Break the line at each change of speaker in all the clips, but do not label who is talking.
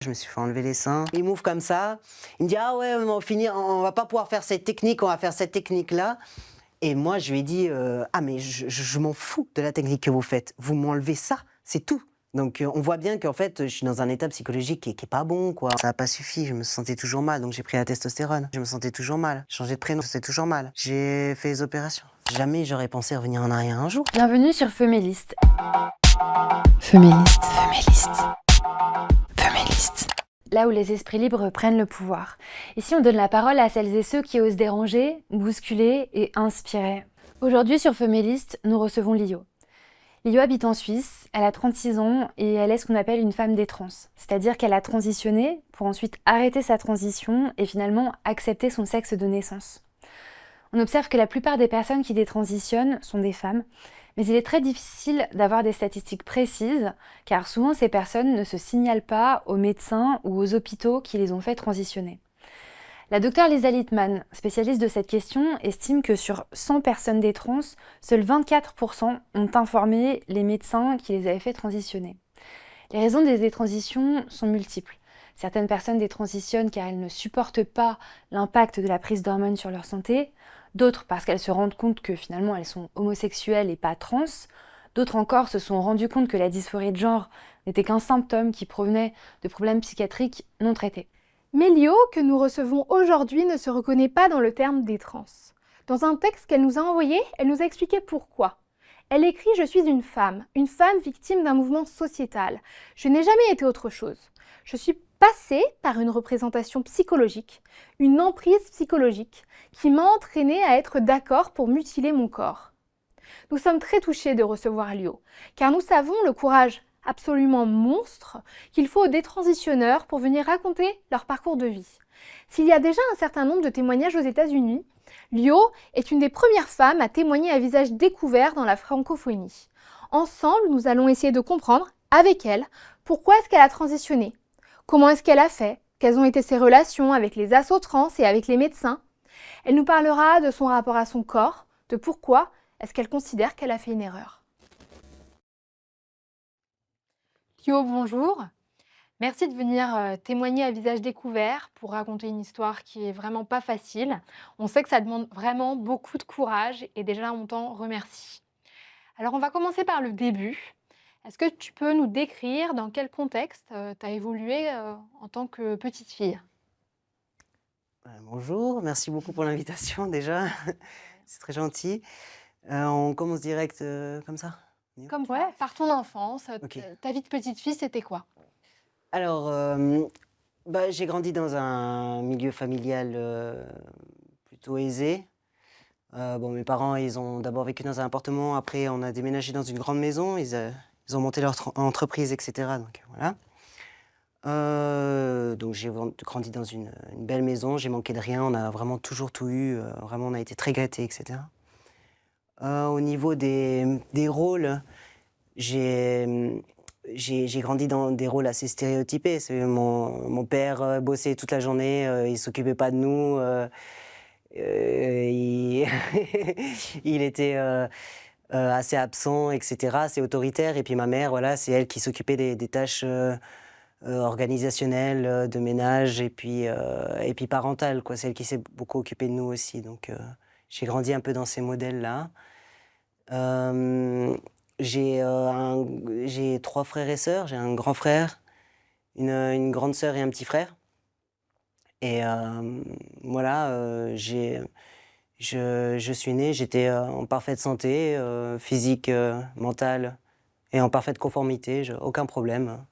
Je me suis fait enlever les seins. Il m'ouvre comme ça. Il me dit ah ouais, on va pas pouvoir faire cette technique, on va faire cette technique-là. Et moi, je lui ai dit ah mais je m'en fous de la technique que vous faites. Vous m'enlevez ça, c'est tout. Donc on voit bien qu'en fait, je suis dans un état psychologique qui est pas bon, quoi. Ça n'a pas suffi, je me sentais toujours mal, donc j'ai pris la testostérone. Je me sentais toujours mal. J'ai changé de prénom, c'était toujours mal. J'ai fait les opérations. Jamais j'aurais pensé revenir en arrière un jour.
Bienvenue sur Feméliste. Feméliste. Feméliste. Feméliste. Là où les esprits libres prennent le pouvoir. Ici, on donne la parole à celles et ceux qui osent déranger, bousculer et inspirer. Aujourd'hui, sur Feméliste, nous recevons Lio. Lio habite en Suisse, elle a 36 ans et elle est ce qu'on appelle une femme des trans. C'est-à-dire qu'elle a transitionné pour ensuite arrêter sa transition et finalement accepter son sexe de naissance. On observe que la plupart des personnes qui détransitionnent sont des femmes, mais il est très difficile d'avoir des statistiques précises, car souvent ces personnes ne se signalent pas aux médecins ou aux hôpitaux qui les ont fait transitionner. La docteure Lisa Littman, spécialiste de cette question, estime que sur 100 personnes des trans, seuls 24% ont informé les médecins qui les avaient fait transitionner. Les raisons des détransitions sont multiples. Certaines personnes détransitionnent car elles ne supportent pas l'impact de la prise d'hormones sur leur santé, d'autres parce qu'elles se rendent compte que finalement elles sont homosexuelles et pas trans, d'autres encore se sont rendues compte que la dysphorie de genre n'était qu'un symptôme qui provenait de problèmes psychiatriques non traités.
Mais Lio, que nous recevons aujourd'hui, ne se reconnaît pas dans le terme des trans. Dans un texte qu'elle nous a envoyé, elle nous a expliqué pourquoi. Elle écrit « Je suis une femme victime d'un mouvement sociétal. Je n'ai jamais été autre chose. Je suis passée par une représentation psychologique, une emprise psychologique, qui m'a entraînée à être d'accord pour mutiler mon corps. » Nous sommes très touchés de recevoir Lio, car nous savons le courage absolument monstre qu'il faut aux détransitionneurs pour venir raconter leur parcours de vie. S'il y a déjà un certain nombre de témoignages aux États-Unis, Lio est une des premières femmes à témoigner à visage découvert dans la francophonie. Ensemble, nous allons essayer de comprendre, avec elle, pourquoi est-ce qu'elle a transitionné, comment est-ce qu'elle a fait, quelles ont été ses relations avec les assos trans et avec les médecins. Elle nous parlera de son rapport à son corps, de pourquoi est-ce qu'elle considère qu'elle a fait une erreur. Lio, bonjour. Merci de venir témoigner à visage découvert pour raconter une histoire qui est vraiment pas facile. On sait que ça demande vraiment beaucoup de courage et déjà on t'en remercie. Alors on va commencer par le début. Est-ce que tu peux nous décrire dans quel contexte tu as évolué en tant que petite fille?
Bonjour, merci beaucoup pour l'invitation déjà. C'est très gentil. On commence direct comme ça?
Comme ça, par ton enfance,
Ok.
ta vie de petite fille, c'était quoi?
Alors, j'ai grandi dans un milieu familial plutôt aisé. Mes parents, ils ont d'abord vécu dans un appartement, après on a déménagé dans une grande maison, ils ont monté leur entreprise, etc. Donc voilà. Donc j'ai grandi dans une belle maison, j'ai manqué de rien, on a vraiment toujours tout eu, vraiment on a été très gâtés, etc. Au niveau des rôles, j'ai grandi dans des rôles assez stéréotypés. Mon père bossait toute la journée, il s'occupait pas de nous, il, il était assez absent, etc., assez autoritaire. Et puis ma mère, voilà, c'est elle qui s'occupait des tâches organisationnelles, de ménage et puis parentales, quoi. C'est elle qui s'est beaucoup occupée de nous aussi. Donc j'ai grandi un peu dans ces modèles-là. J'ai 3 frères et sœurs. J'ai un grand frère, une grande sœur et un petit frère. Et voilà, je suis né, j'étais en parfaite santé, physique, mentale, et en parfaite conformité, aucun problème.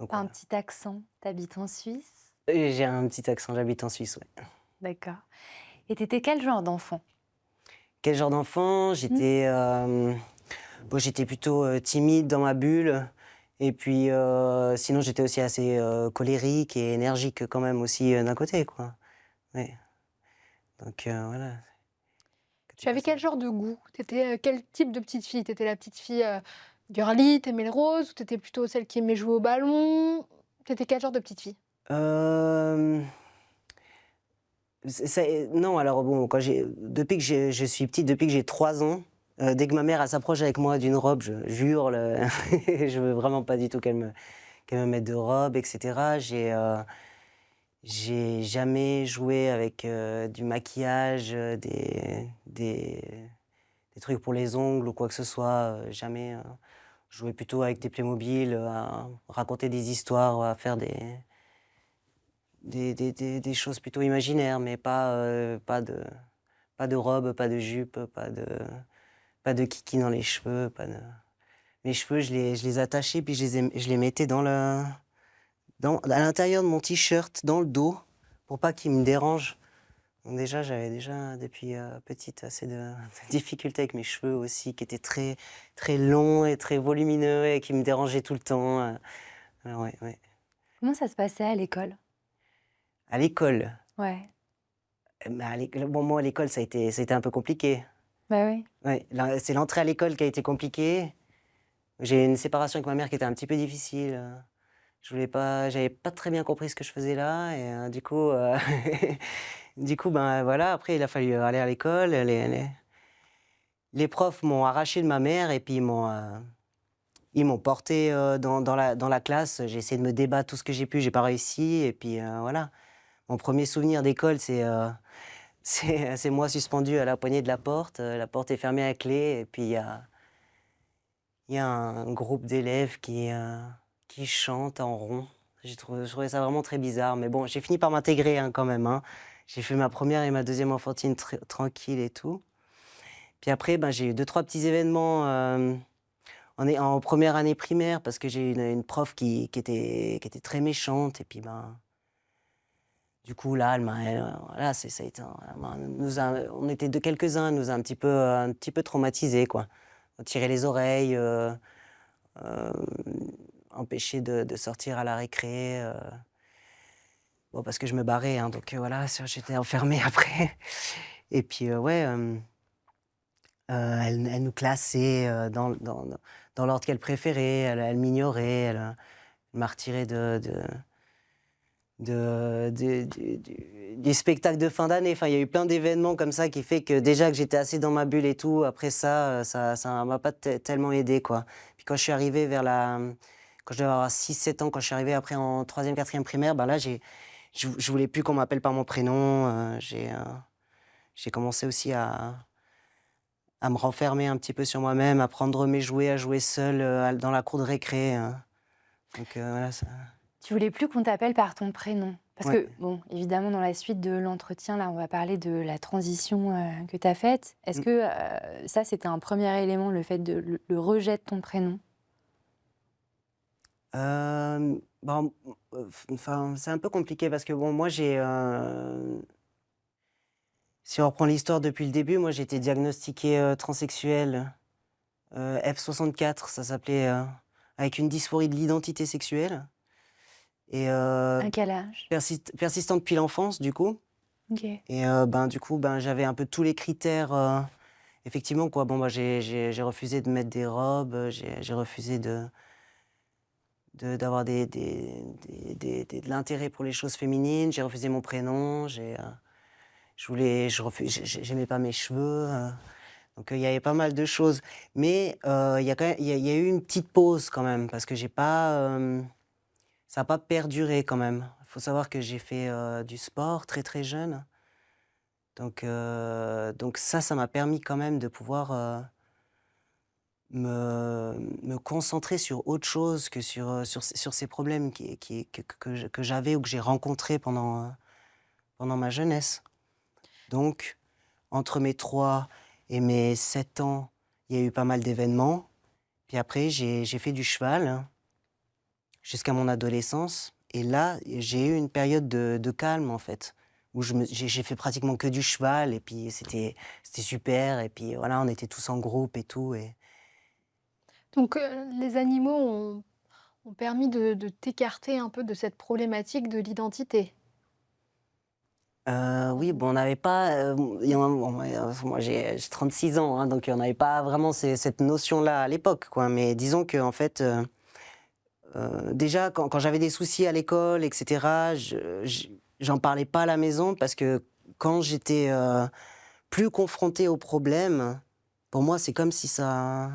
Donc,
T'as un
voilà.
petit accent, t'habites en Suisse?
Et j'ai un petit accent, j'habite en Suisse, ouais.
D'accord. Et t'étais quel genre d'enfant?
Quel genre d'enfant? J'étais plutôt timide dans ma bulle. Et puis, sinon, j'étais aussi assez colérique et énergique quand même aussi d'un côté, quoi. Ouais. Donc, voilà.
Tu avais quel genre de goût? T'étais quel type de petite fille? T'étais la petite fille girly, t'aimais le rose, ou t'étais plutôt celle qui aimait jouer au ballon? T'étais quel genre de petite fille?
Euh, non, alors bon, depuis que je suis petite, depuis que j'ai 3 ans, dès que ma mère elle s'approche avec moi d'une robe, j'hurle. Je veux vraiment pas du tout qu'elle me mette de robe, etc. J'ai jamais joué avec du maquillage, des trucs pour les ongles ou quoi que ce soit. Jamais. Je jouais plutôt avec des Playmobil, à raconter des histoires, à faire des choses plutôt imaginaires, mais pas de robe, pas de jupe, pas de kiki dans les cheveux. Mes cheveux, je les attachais, puis je les mettais à l'intérieur de mon t-shirt, dans le dos, pour pas qu'ils me dérangent. Donc déjà, j'avais déjà depuis petite assez de difficultés avec mes cheveux aussi, qui étaient très, très longs et très volumineux et qui me dérangeaient tout le temps. Ouais, ouais.
Comment ça se passait à l'école?
À l'école,
Ouais.
bon, moi, à l'école, ça a été un peu compliqué.
Bah oui.
Ouais, c'est l'entrée à l'école qui a été compliquée. J'ai une séparation avec ma mère qui était un petit peu difficile. J'avais pas très bien compris ce que je faisais là, et du coup, du coup, ben voilà. Après, il a fallu aller à l'école. Les profs m'ont arraché de ma mère et puis ils m'ont porté dans la classe. J'ai essayé de me débattre tout ce que j'ai pu, j'ai pas réussi. Et puis voilà. Mon premier souvenir d'école, c'est moi suspendu à la poignée de la porte. La porte est fermée à clé, et puis il y a un groupe d'élèves qui chantent en rond. Je trouvais ça vraiment très bizarre, mais bon, j'ai fini par m'intégrer quand même. Hein. J'ai fait ma première et ma deuxième enfantine tranquille et tout. Puis après, ben, j'ai eu 2-3 petits événements en première année primaire, parce que j'ai une prof qui était très méchante. Et puis, ben, du coup, là, voilà, ça a été, on était quelques-uns, elle nous a un petit peu traumatisés, quoi. Tirer les oreilles, empêcher de sortir à la récré. Bon, parce que je me barrais, hein, donc voilà, j'étais enfermée après. Et puis, ouais, elle nous classait dans l'ordre qu'elle préférait, elle m'ignorait, elle m'a retiré du spectacle de fin d'année. Enfin, il y a eu plein d'événements comme ça qui fait que déjà que j'étais assez dans ma bulle et tout, après ça, ça m'a pas tellement aidé, quoi. Puis quand je suis arrivée quand je devais avoir 6-7 ans, quand je suis arrivée après en 3e, 4e primaire, ben là, je voulais plus qu'on m'appelle par mon prénom. J'ai commencé aussi à me renfermer un petit peu sur moi-même, à prendre mes jouets, à jouer seule dans la cour de récré. Donc voilà, ça...
Tu voulais plus qu'on t'appelle par ton prénom? Parce
Ouais.
que, bon, évidemment, dans la suite de l'entretien, là, on va parler de la transition que tu as faite. Est-ce que ça, c'était un premier élément, le fait de le rejet de ton prénom?
Bon, enfin, c'est un peu compliqué parce que bon, moi si on reprend l'histoire depuis le début, moi j'ai été diagnostiqué transsexuel, F64, ça s'appelait, avec une dysphorie de l'identité sexuelle, et
À quel âge?
persistant depuis l'enfance, du coup.
Ok.
Et ben, du coup, ben, j'avais un peu tous les critères, effectivement, quoi. Bon, bah, j'ai refusé de mettre des robes, j'ai refusé d'avoir de l'intérêt pour les choses féminines, j'ai refusé mon prénom, j'aimais pas mes cheveux. Donc il y avait pas mal de choses. Mais il y a eu une petite pause quand même, parce que ça n'a pas perduré quand même. Il faut savoir que j'ai fait du sport très très jeune. Donc ça m'a permis quand même de pouvoir me concentrer sur autre chose que sur ces problèmes que j'avais ou que j'ai rencontrés pendant ma jeunesse. Donc, entre mes 3 et mes 7 ans, il y a eu pas mal d'événements. Puis après, j'ai fait du cheval, hein, jusqu'à mon adolescence. Et là, j'ai eu une période de calme, en fait, où j'ai fait pratiquement que du cheval. Et puis, c'était super. Et puis, voilà, on était tous en groupe et tout.
Donc, les animaux ont permis de t'écarter un peu de cette problématique de l'identité?
Oui, bon, on n'avait pas, moi j'ai 36 ans, hein, donc on n'avait pas vraiment cette notion-là à l'époque, quoi. Mais disons qu'en fait, déjà quand j'avais des soucis à l'école, et cetera, j'en parlais pas à la maison, parce que quand j'étais plus confrontée aux problèmes, pour moi, c'est comme si ça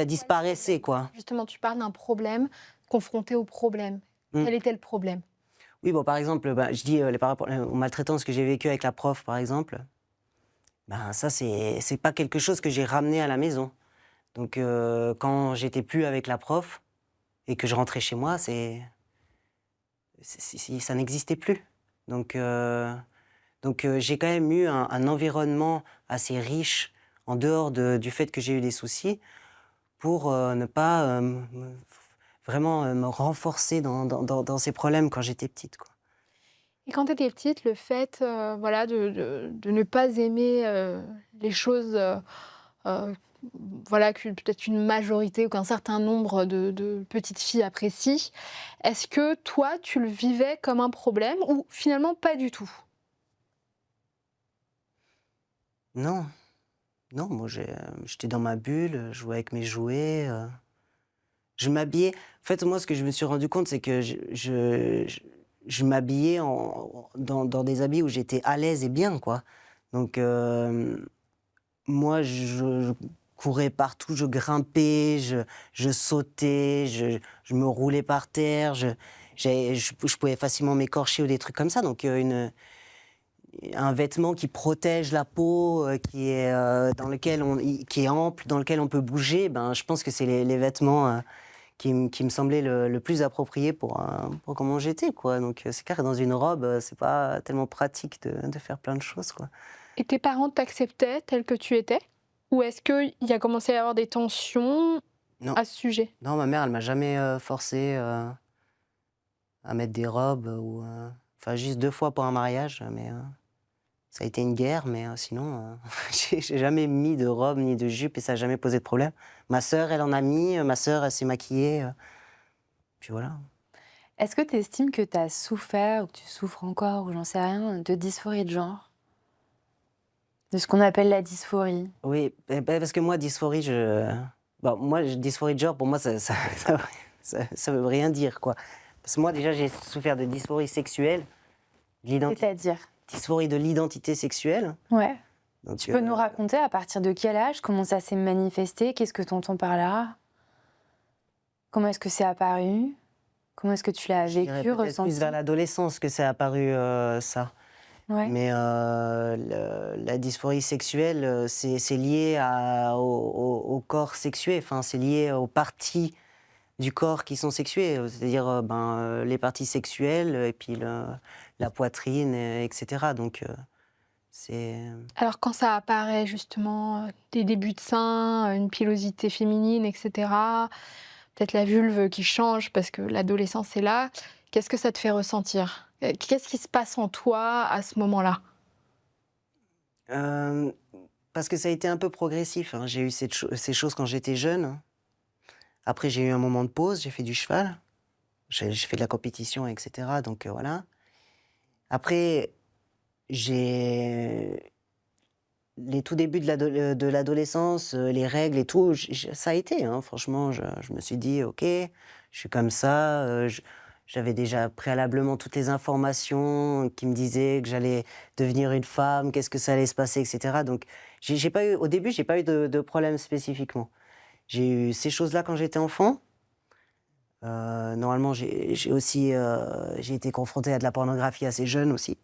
disparaissait, quoi.
Justement, tu parles d'un problème. confrontée au problème. Quel était le problème?
Oui, bon, par exemple, je dis par rapport aux maltraitances que j'ai vécues avec la prof, par exemple, ça, c'est pas quelque chose que j'ai ramené à la maison. Donc, quand j'étais plus avec la prof et que je rentrais chez moi, ça n'existait plus. Donc, j'ai quand même eu un environnement assez riche en dehors du fait que j'ai eu des soucis pour ne pas vraiment me renforcer dans ces problèmes quand j'étais petite, quoi.
Et quand tu étais petite, le fait, voilà, de ne pas aimer, les choses, heu, voilà, que peut-être une majorité ou qu'un certain nombre de petites filles apprécient, est-ce que toi, tu le vivais comme un problème ou finalement pas du tout?
Non, non, moi j'étais dans ma bulle, je jouais avec mes jouets, je m'habillais. En fait, moi, ce que je me suis rendu compte, c'est que je m'habillais dans des habits où j'étais à l'aise et bien, quoi. Donc, moi, je courais partout, je grimpais, je sautais, je me roulais par terre, je pouvais facilement m'écorcher ou des trucs comme ça. Donc, un vêtement qui protège la peau, qui est ample, dans lequel on peut bouger, je pense que c'est les vêtements qui me semblaient le plus appropriés pour comment j'étais, quoi. Donc, c'est clair que dans une robe, c'est pas tellement pratique de faire plein de choses, quoi.
Et tes parents t'acceptaient tel que tu étais? Ou est-ce qu'il y a commencé à y avoir des tensions
Non,
à ce sujet?
non, ma mère, elle m'a jamais forcé à mettre des robes enfin, juste 2 fois pour un mariage, mais ça a été une guerre, mais sinon, j'ai jamais mis de robe ni de jupe et ça a jamais posé de problème. Ma sœur, elle en a mis, ma sœur, elle s'est maquillée, puis voilà.
Est-ce que tu estimes que tu as souffert ou que tu souffres encore ou j'en sais rien de dysphorie de genre? De ce qu'on appelle la dysphorie?
Oui, parce que moi, dysphorie, dysphorie de genre, pour moi, ça veut rien dire, quoi. Parce que moi, déjà, j'ai souffert de dysphorie sexuelle,
C'est-à-dire?
dysphorie de l'identité sexuelle.
Ouais.
Donc,
Tu peux nous raconter à partir de quel âge, comment ça s'est manifesté, qu'est-ce que tu entends par là? Comment est-ce que c'est apparu? Comment est-ce que tu l'as
je dirais
vécu,
peut-être
ressenti?
plus vers l'adolescence que c'est apparu, ça.
Ouais.
Mais la dysphorie sexuelle, c'est lié au corps sexué, enfin, c'est lié aux parties du corps qui sont sexuées, c'est-à-dire les parties sexuelles et puis la poitrine, etc. Donc, c'est...
Alors quand ça apparaît justement, des débuts de seins, une pilosité féminine et cetera, peut-être la vulve qui change parce que l'adolescence est là, qu'est-ce que ça te fait ressentir? Qu'est-ce qui se passe en toi à ce moment-là?
Euh, Parce que ça a été un peu progressif, hein. J'ai eu ces choses quand j'étais jeune. Après, j'ai eu un moment de pause, j'ai fait du cheval. J'ai fait de la compétition, etc. Donc, voilà. Après, j'ai les tout débuts de l'adolescence, les règles et tout, ça a été, hein, franchement, je me suis dit: «OK, je suis comme ça», j'avais déjà préalablement toutes les informations qui me disaient que j'allais devenir une femme, qu'est-ce que ça allait se passer, et cetera. Donc j'ai pas eu au début, j'ai pas eu de problème spécifiquement. J'ai eu ces choses-là quand j'étais enfant. Normalement, j'ai aussi, j'ai été confrontée à de la pornographie assez jeune aussi,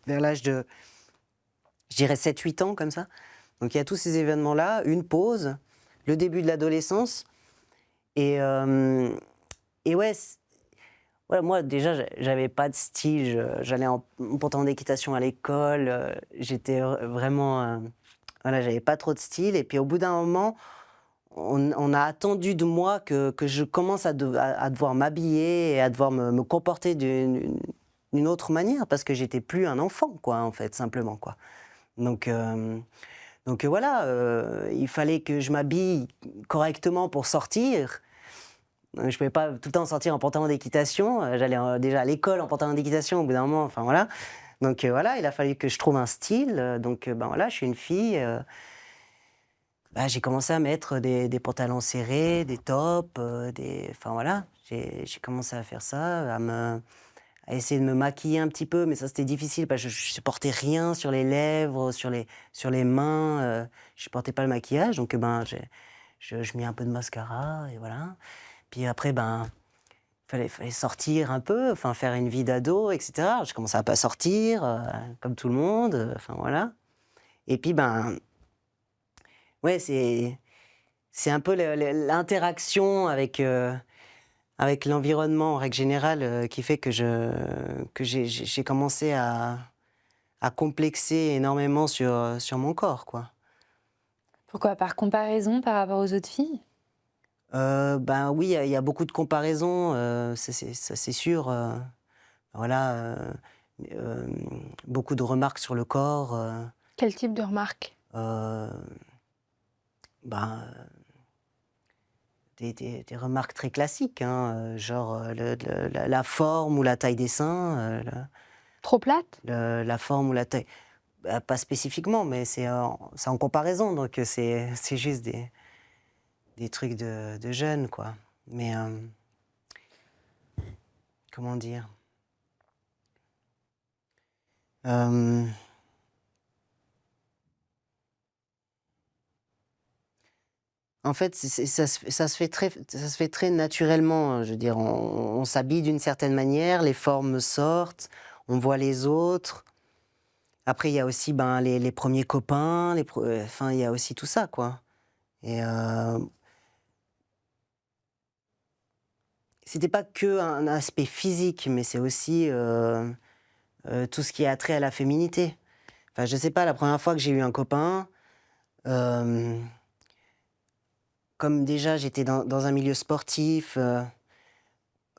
vers l'âge de, je dirais 7-8 ans comme ça. Donc il y a tous ces événements-là, une pause, le début de l'adolescence. Et ouais, ouais, moi déjà, j'avais pas de style. J'allais en pantalon d'équitation à l'école. J'étais vraiment... voilà, j'avais pas trop de style. Et puis au bout d'un moment, on a attendu de moi que je commence à devoir m'habiller et à devoir me comporter d'une autre manière. Parce que j'étais plus un enfant, quoi, en fait, simplement, quoi. Donc voilà, il fallait que je m'habille correctement pour sortir. Je ne pouvais pas tout le temps sortir en pantalon d'équitation. J'allais déjà à l'école en pantalon d'équitation au bout d'un moment, enfin voilà. Donc voilà, il a fallu que je trouve un style. Donc voilà, je suis une fille. J'ai commencé à mettre des pantalons serrés, des tops, enfin voilà. J'ai commencé à faire ça, à essayer de me maquiller un petit peu, mais ça c'était difficile parce que je supportais rien sur les lèvres, sur les mains, je supportais pas le maquillage, donc je mis un peu de mascara et voilà. Puis après fallait sortir un peu, enfin faire une vie d'ado, etc. Je commençais à pas sortir, comme tout le monde, enfin voilà. Et puis ben, ouais, c'est un peu l'interaction avec l'environnement en règle générale qui fait que j'ai commencé à complexer énormément sur mon corps, quoi.
Pourquoi? Par comparaison par rapport aux autres filles?
Ben oui, il y a beaucoup de comparaisons, ça c'est sûr. Voilà, beaucoup de remarques sur le corps.
Quel type de remarques?
Euh, ben, des remarques très classiques, hein, genre la forme ou la taille des seins,
Trop plate?
la forme ou la taille. Bah, pas spécifiquement, mais c'est en comparaison, donc c'est juste des trucs de jeunes, quoi. Mais comment dire? Euh, En fait, ça se fait très naturellement, je veux dire, on s'habille d'une certaine manière, les formes sortent, on voit les autres. Après, il y a aussi, ben, les premiers copains, enfin, il y a aussi tout ça, quoi. Et c'était pas qu'un aspect physique, mais c'est aussi, tout ce qui est attrait à la féminité. Enfin, je sais pas, la première fois que j'ai eu un copain, hem, comme déjà j'étais dans un milieu sportif,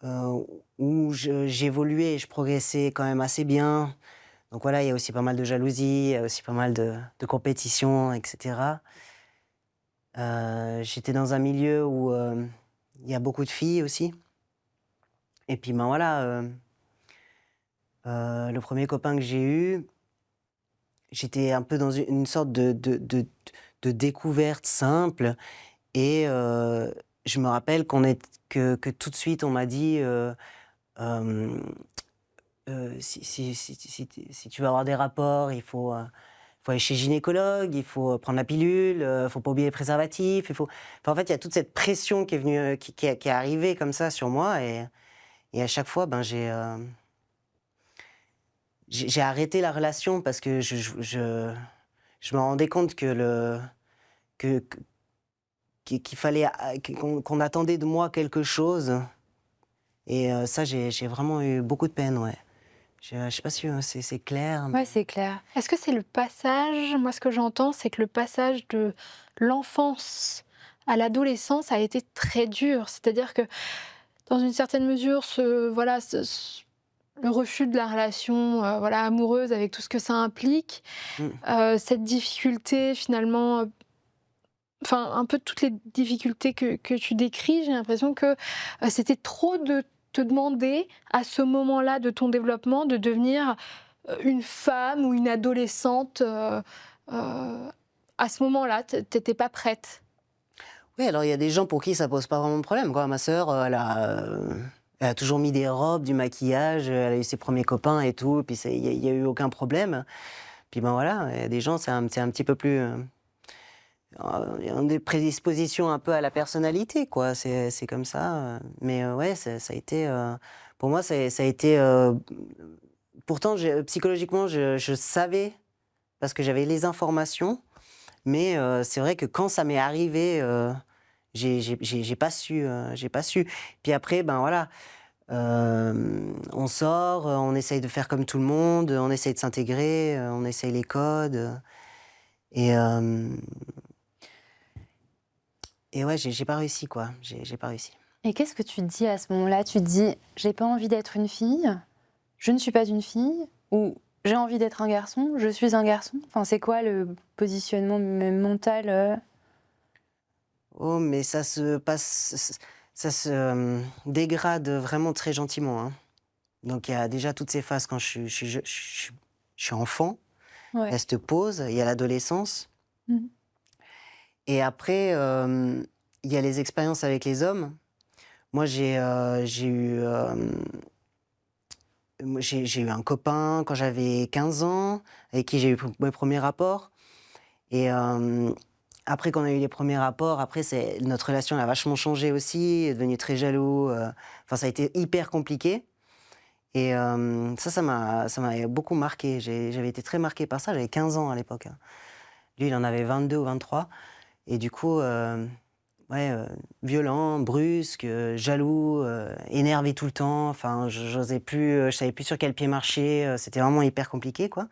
où j'évoluais et je progressais quand même assez bien. Donc voilà, il y a aussi pas mal de jalousie, il y a aussi pas mal de compétition, et cetera. J'étais dans un milieu où, il y a beaucoup de filles aussi. Et puis, ben, voilà, le premier copain que j'ai eu, j'étais un peu dans une sorte de découverte simple et je me rappelle que tout de suite on m'a dit, hem si tu veux avoir des rapports, il faut aller chez le gynécologue, il faut prendre la pilule, faut pas oublier les préservatifs, il faut enfin, en fait, il y a toute cette pression qui est venue, qui est arrivée comme ça sur moi et à chaque fois, ben, j'ai arrêté la relation parce que je me rendais compte que qu'il fallait qu'on attendait de moi quelque chose et ça, j'ai vraiment eu beaucoup de peine, ouais. Je sais pas si, c'est clair?
Ouais, c'est clair.
Est-ce que c'est le passage, moi ce que j'entends, c'est que le passage de l'enfance à l'adolescence a été très dur. C'est-à-dire que dans une certaine mesure, le refus de la relation voilà, amoureuse avec tout ce que ça implique,
Mmh.
cette difficulté finalement, enfin un peu toutes les difficultés que tu décris, j'ai l'impression que c'était trop de te demander à ce moment-là de ton développement de devenir une femme ou une adolescente, à ce moment-là, tu pas prête.
Oui, alors il y a des gens pour qui ça pose pas vraiment de problème, quoi. Ma sœur, elle a toujours mis des robes, du maquillage, elle a eu ses premiers copains et tout, et puis il y a eu aucun problème. Puis ben voilà, il y a des gens, c'est un petit peu plus, ils ont des prédispositions un peu à la personnalité, quoi. C'est comme ça, mais ouais, ça a été, pour moi, ça a été, pourtant psychologiquement, je savais parce que j'avais les informations, mais c'est vrai que quand ça m'est arrivé, j'ai pas su, j'ai pas su. Puis après, ben voilà, on sort, on essaye de faire comme tout le monde, on essaye de s'intégrer, on essaye les codes, et hem et ouais, j'ai pas réussi, quoi. J'ai pas réussi.
Et qu'est-ce que tu te dis à ce moment-là? Tu te dis: «J'ai pas envie d'être une fille, je ne suis pas une fille» ou «J'ai envie d'être un garçon, je suis un garçon»? Enfin, c'est quoi le positionnement même mental,
Oh, mais ça se, dégrade vraiment très gentiment, hein. Donc il y a déjà toutes ces phases quand je suis enfant, il y
Ouais.
a cette pause, il y a l'adolescence.
Mmh.
Et après, il y a les expériences avec les hommes. Moi, j'ai eu un copain quand j'avais 15 ans, avec qui j'ai eu mes premiers rapports et après qu'on a eu les premiers rapports, après, notre relation elle a vachement changé aussi, il est devenu très jaloux. Enfin, ça a été hyper compliqué. Et ça m'a beaucoup marqué. J'avais été très marqué par ça, j'avais 15 ans à l'époque. Hein. Lui, il en avait 22 ou 23. Et du coup, violent, brusque, jaloux, énervé tout le temps. Enfin, j'osais plus, je savais plus sur quel pied marcher. C'était vraiment hyper compliqué, quoi.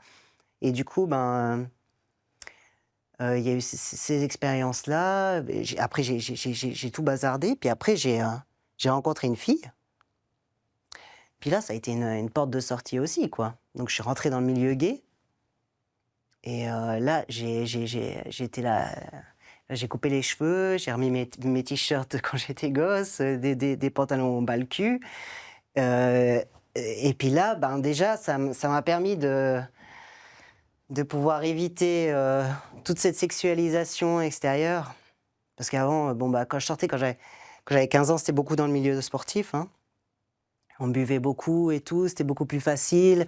Et du coup, il y a eu ces expériences-là. Après, j'ai tout bazardé. Puis après, j'ai rencontré une fille. Puis là, ça a été une porte de sortie aussi, quoi. Donc, je suis rentré dans le milieu gay. Et là, j'étais là. J'ai coupé les cheveux, j'ai remis mes t-shirts quand j'étais gosse, des pantalons bas le cul. Et puis là, déjà, ça m'a permis de pouvoir éviter toute cette sexualisation extérieure. Parce qu'avant, quand je sortais, quand j'avais 15 ans, c'était beaucoup dans le milieu sportif. Hein. On buvait beaucoup et tout, c'était beaucoup plus facile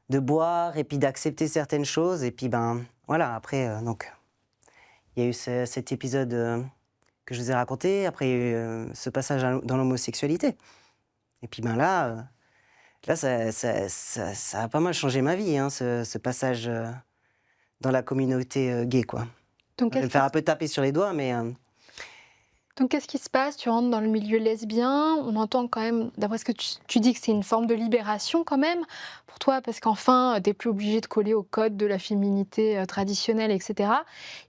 de boire et puis d'accepter certaines choses. Et puis, voilà, après, donc, il y a eu cet épisode que je vous ai raconté. Après, il y a eu ce passage dans l'homosexualité. Et puis, là, ça a pas mal changé ma vie, hein, ce passage dans la communauté gay, quoi.
Donc,
je vais me faire un peu taper sur les doigts, mais...
Donc, qu'est-ce qui se passe? Tu rentres dans le milieu lesbien. On entend quand même, d'après ce que tu dis, que c'est une forme de libération quand même pour toi, parce qu'enfin, tu n'es plus obligé de coller au code de la féminité traditionnelle, etc.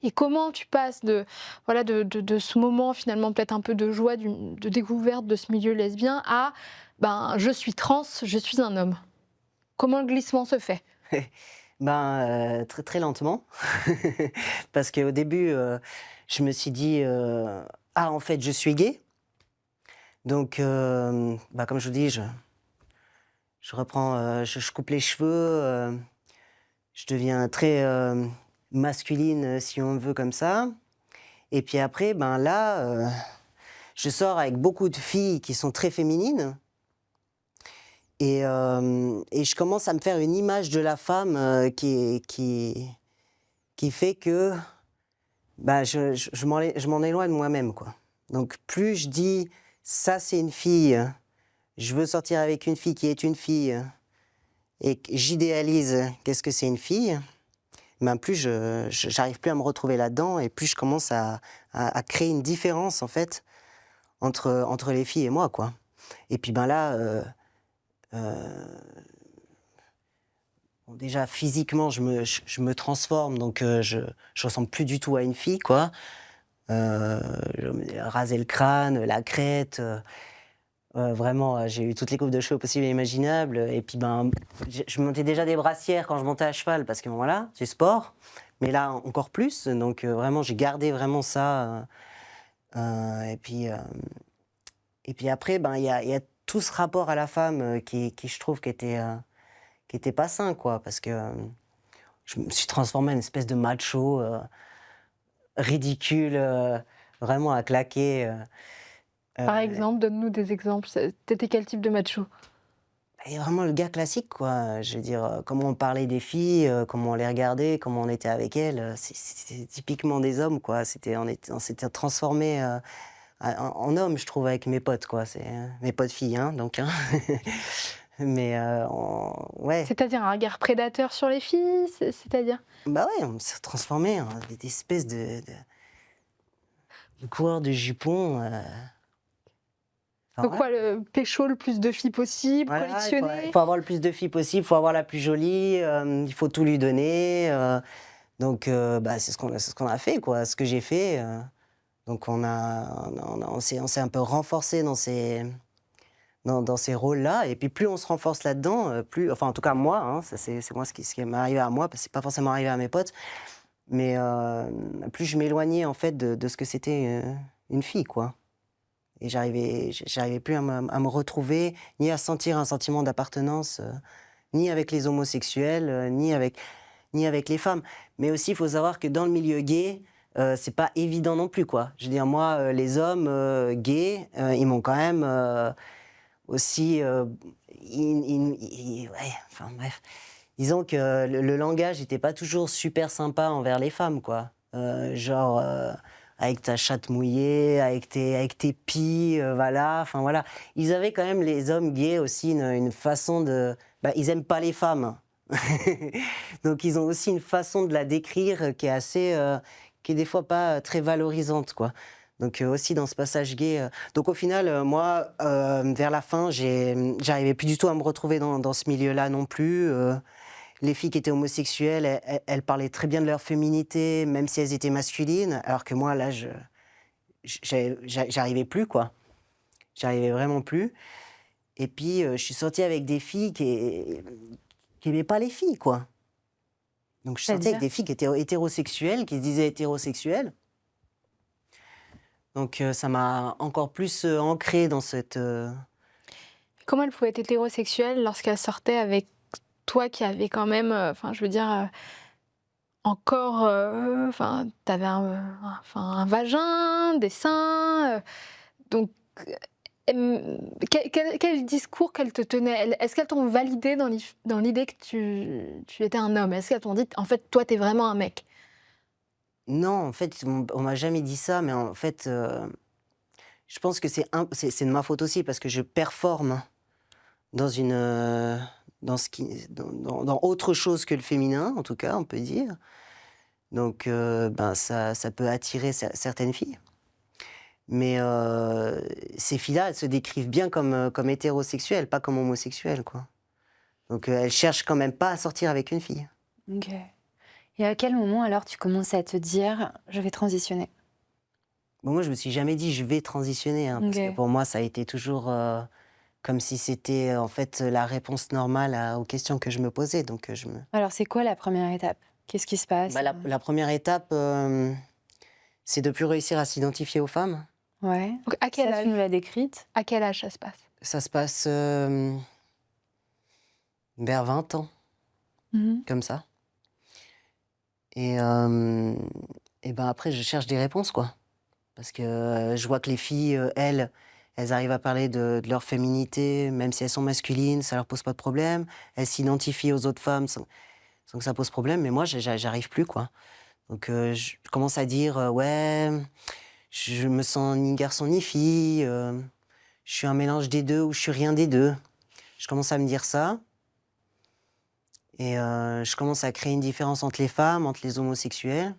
Et comment tu passes de ce moment finalement peut-être un peu de joie, de découverte de ce milieu lesbien à je suis trans, je suis un homme. Comment le glissement se fait?
Très, très lentement. Parce qu'au début, je me suis dit... en fait, je suis gay. Donc, comme je vous dis, je reprends, je coupe les cheveux, je deviens très masculine, si on veut, comme ça. Et puis après, là, je sors avec beaucoup de filles qui sont très féminines. Et je commence à me faire une image de la femme qui fait que je m'en éloigne de moi-même, quoi. Donc plus je dis ça c'est une fille, je veux sortir avec une fille qui est une fille, et que j'idéalise qu'est-ce que c'est une fille, plus j'arrive plus à me retrouver là-dedans, et plus je commence à créer une différence en fait entre les filles et moi, quoi. Et puis là, déjà physiquement je me transforme, donc je ressemble plus du tout à une fille, quoi. Raser le crâne, la crête, vraiment j'ai eu toutes les coupes de cheveux possibles et imaginables, et puis je montais déjà des brassières quand je montais à cheval, parce que voilà, c'est sport, mais là encore plus, donc vraiment j'ai gardé vraiment ça, et puis après il y a tout ce rapport à la femme qui je trouve qui était pas sain, quoi, parce que je me suis transformé en une espèce de macho ridicule, vraiment à claquer.
Par exemple, donne-nous des exemples. T'étais quel type de macho?
Et vraiment le gars classique, quoi. Je veux dire, comment on parlait des filles, comment on les regardait, comment on était avec elles. C'était typiquement des hommes, quoi. On s'était transformés en hommes, je trouve, avec mes potes, quoi. C'est mes potes filles, hein, donc. Hein. Mais ouais.
C'est-à-dire un regard prédateur sur les filles, c'est-à-dire?
Ouais, on s'est transformés en des espèces de coureurs de jupons.
Donc quoi, le pécho le plus de filles possible,
voilà,
collectionner?
il faut avoir le plus de filles possible, il faut avoir la plus jolie, il faut tout lui donner. Donc c'est ce qu'on a fait, quoi, ce que j'ai fait. Donc on s'est un peu renforcé dans ces rôles-là, et puis plus on se renforce là-dedans, plus, enfin en tout cas moi, hein, c'est moi ce qui m'est arrivé à moi, parce que c'est pas forcément arrivé à mes potes, mais plus je m'éloignais en fait de ce que c'était une fille, quoi. Et j'arrivais plus à me retrouver, ni à sentir un sentiment d'appartenance, ni avec les homosexuels, ni avec les femmes. Mais aussi, il faut savoir que dans le milieu gay, c'est pas évident non plus, quoi. Je veux dire, moi, les hommes gays, ils m'ont quand même aussi... enfin bref. Disons que le langage n'était pas toujours super sympa envers les femmes, quoi. genre avec ta chatte mouillée, avec tes pies, voilà. Enfin voilà, ils avaient quand même les hommes gays aussi une façon de, ils aiment pas les femmes, donc ils ont aussi une façon de la décrire qui est assez, qui est des fois pas très valorisante quoi. Donc aussi dans ce passage gay, donc au final moi vers la fin j'arrivais plus du tout à me retrouver dans ce milieu-là non plus. Les filles qui étaient homosexuelles, elles parlaient très bien de leur féminité, même si elles étaient masculines, alors que moi, là, j'arrivais plus, quoi. J'arrivais vraiment plus. Et puis, je suis sortie avec des filles qui aimaient pas les filles, quoi. Donc, je suis sortie avec des filles qui étaient hétérosexuelles, qui se disaient hétérosexuelles. Donc, ça m'a encore plus ancrée dans cette...
Comment elle pouvait être hétérosexuelle lorsqu'elle sortait avec toi qui avais quand même, enfin, je veux dire, encore, enfin, t'avais un vagin, des seins, donc, quel discours qu'elles te tenaient? Est-ce qu'elles t'ont validé dans l'idée que tu étais un homme? Est-ce qu'elles t'ont dit, en fait, toi, t'es vraiment un mec?
Non, en fait, on m'a jamais dit ça, mais en fait, je pense que c'est de ma faute aussi, parce que je performe dans dans autre chose que le féminin, en tout cas, on peut dire. Donc, ça peut attirer certaines filles. Mais ces filles-là, elles se décrivent bien comme hétérosexuelles, pas comme homosexuelles, quoi. Donc, elles cherchent quand même pas à sortir avec une fille.
Ok. Et à quel moment alors tu commences à te dire je vais transitionner?
Bon, moi, je me suis jamais dit je vais transitionner, hein, parce que
Ok.
pour moi, ça a été toujours comme si c'était en fait la réponse normale aux questions que je me posais. Donc,
Alors c'est quoi la première étape? Qu'est-ce qui se passe?
la première étape, c'est de plus réussir à s'identifier aux femmes.
Ouais.
Donc, à quel
Ça,
âge?
tu nous l'as décrite.
À quel âge ça se passe?
Ça se passe vers 20 ans,
Mhm.
comme ça. Et ben après, je cherche des réponses, quoi. Parce que je vois que les filles, elles arrivent à parler de leur féminité, même si elles sont masculines, ça leur pose pas de problème. Elles s'identifient aux autres femmes sans que ça pose problème. Mais moi, j'arrive plus, quoi. Donc je commence à dire, ouais, je me sens ni garçon ni fille, je suis un mélange des deux ou je suis rien des deux. Je commence à me dire ça. Et je commence à créer une différence entre les femmes, entre les homosexuels.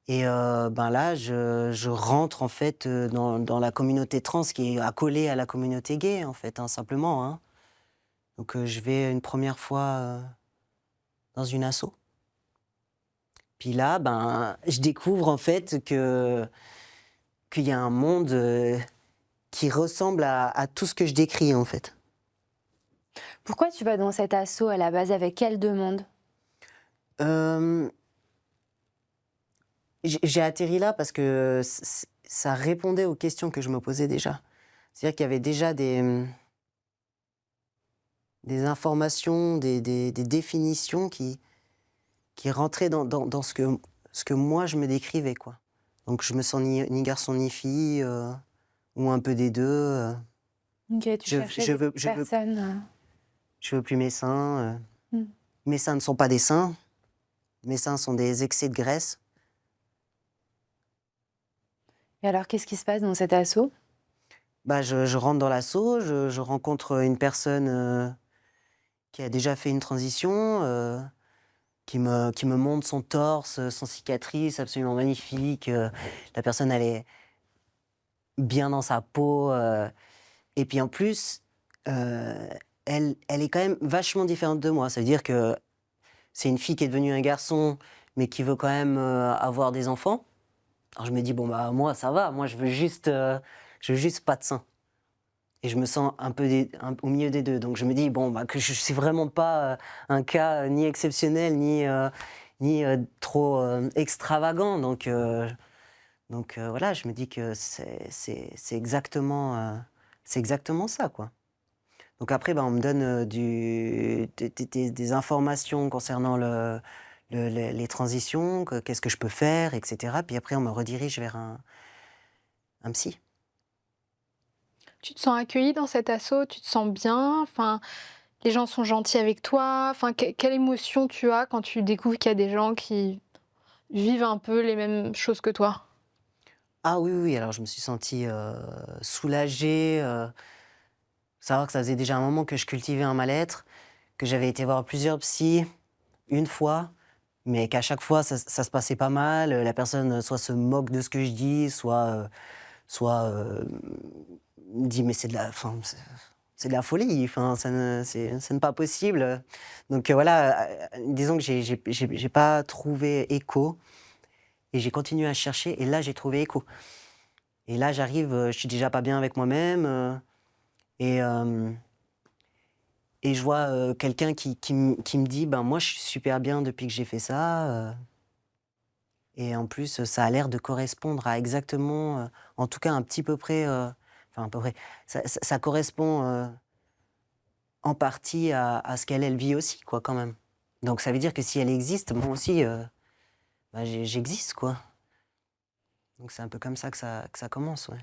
Et là, je rentre en fait dans la communauté trans qui est accolée à la communauté gay, en fait, hein, simplement. Hein. Donc je vais une première fois dans une asso. Puis là, je découvre en fait qu'il y a un monde qui ressemble à tout ce que je décris, en fait.
Pourquoi tu vas dans cet assaut à la base? Avec quelle demande?
J'ai atterri là parce que ça répondait aux questions que je me posais déjà. C'est-à-dire qu'il y avait déjà des informations, des définitions qui rentraient dans ce que moi je me décrivais, quoi. Donc je me sens ni garçon ni fille, ou un peu des deux.
Ok, tu cherchais des personnes.
Je veux plus mes seins.
Hmm.
Mes seins ne sont pas des seins. Mes seins sont des excès de graisse.
Et alors, qu'est-ce qui se passe dans cet assaut?
Je rentre dans l'assaut, je rencontre une personne qui a déjà fait une transition, qui me montre son torse, sans cicatrice, absolument magnifique. La personne, elle est bien dans sa peau. Et puis en plus, elle est quand même vachement différente de moi. Ça veut dire que c'est une fille qui est devenue un garçon, mais qui veut quand même avoir des enfants. Alors je me dis, moi, ça va. Moi, je veux juste pas de seins. Et je me sens un peu au milieu des deux. Donc je me dis, que je suis vraiment pas un cas ni exceptionnel, ni trop extravagant. Donc voilà, je me dis que c'est exactement ça, quoi. Donc après, on me donne des informations concernant les transitions, qu'est-ce que je peux faire, etc. Puis après, on me redirige vers un psy.
Tu te sens accueillie dans cet assaut? Tu te sens bien? Enfin, les gens sont gentils avec toi? Enfin, quelle émotion tu as quand tu découvres qu'il y a des gens qui vivent un peu les mêmes choses que toi?
Ah oui, oui, alors je me suis sentie, soulagée, savoir que ça faisait déjà un moment que je cultivais un mal-être, que j'avais été voir plusieurs psys, une fois, mais qu'à chaque fois ça se passait pas mal, la personne, soit se moque de ce que je dis, soit me dit: «Mais c'est de la enfin, c'est de la folie, enfin, ça n'est pas possible», donc voilà, disons que j'ai pas trouvé écho et j'ai continué à chercher et là j'ai trouvé écho et là j'arrive, je suis déjà pas bien avec moi-même, et hem et je vois, quelqu'un qui me dit: «Ben, moi je suis super bien depuis que j'ai fait ça», et en plus, ça a l'air de correspondre à exactement, en tout cas un petit peu près, enfin à peu près, ça correspond, en partie à ce qu'elle vit aussi quoi, quand même. Donc ça veut dire que si elle existe, moi aussi, bah, j'existe quoi. Donc c'est un peu comme ça que ça commence, ouais.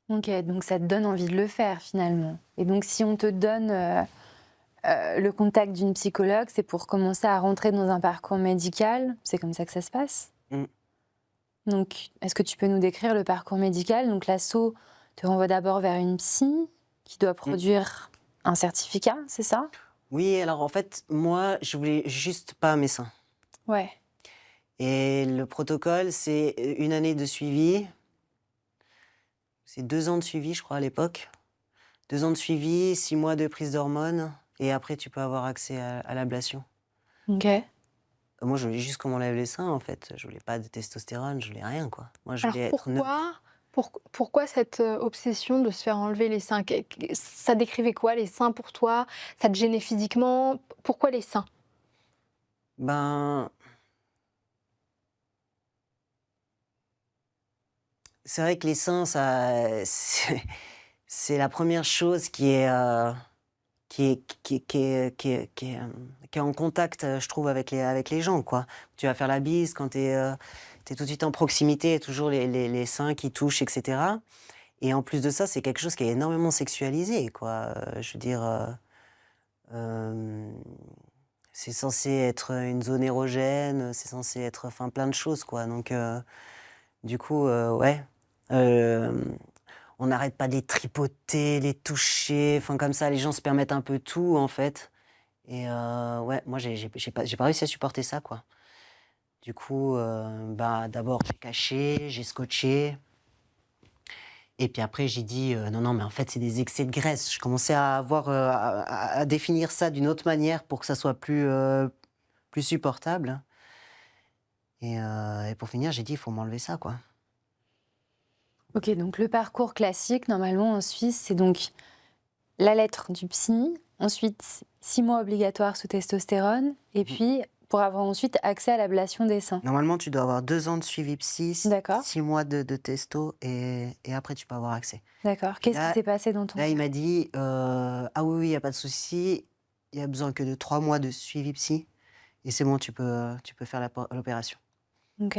Ok, donc ça te donne envie de le faire finalement. Et donc si on te donne le contact d'une psychologue, c'est pour commencer à rentrer dans un parcours médical, c'est comme ça que ça se passe?
Mmh.
Donc est-ce que tu peux nous décrire le parcours médical? Donc l'asso te renvoie d'abord vers une psy qui doit
Mmh.
produire un certificat, c'est ça?
Oui, alors en fait, moi, je voulais juste pas mes seins
Ouais.
et le protocole, c'est, 1 année de suivi. C'est 2 ans de suivi, je crois, à l'époque. 2 ans de suivi, 6 mois de prise d'hormones et après tu peux avoir accès à l'ablation.
Ok.
Moi, je voulais juste qu'on m'enlève les seins, en fait. Je voulais pas de testostérone, je voulais rien, quoi. Moi, je
Alors
voulais être neutre.
pourquoi cette, obsession de se faire enlever les seins? Ça décrivait quoi les seins pour toi? Ça te gênait physiquement? Pourquoi les seins?
Ben, c'est vrai que les seins, ça c'est la première chose qui est en contact, je trouve, avec les gens, quoi. Tu vas faire la bise quand tu es tout de suite en proximité, et toujours les seins qui touchent, et cetera, et en plus de ça, c'est quelque chose qui est énormément sexualisé, quoi, je veux dire, hem, c'est censé être une zone érogène, c'est censé être, enfin, plein de choses, quoi, donc du coup, ouais, hem, on n'arrête pas de les tripoter, les toucher, enfin, comme ça, les gens se permettent un peu tout, en fait. Et ouais, moi j'ai pas réussi à supporter ça, quoi. Du coup, bah, d'abord j'ai caché, j'ai scotché et puis après j'ai dit: «Non, non, mais en fait c'est des excès de graisse». Je commençais à avoir, à définir ça d'une autre manière pour que ça soit plus supportable et pour finir, j'ai dit: «Il faut m'enlever ça, quoi».
Ok, donc le parcours classique, normalement en Suisse, c'est donc la lettre du psy, ensuite 6 mois obligatoires sous testostérone, et
Mmh.
puis pour avoir ensuite accès à l'ablation des seins.
Normalement, tu dois avoir 2 ans de suivi psy,
D'accord,
6 mois de testo et après tu peux avoir accès.
d'accord.
Puis
Qu'est-ce qui
là
s'est passé dans ton
Là, il
cas?
m'a dit: «Ah oui, oui, il y a pas de souci, il y a besoin que de 3 mois de suivi psy et c'est bon, tu peux faire l'opération».
Ok,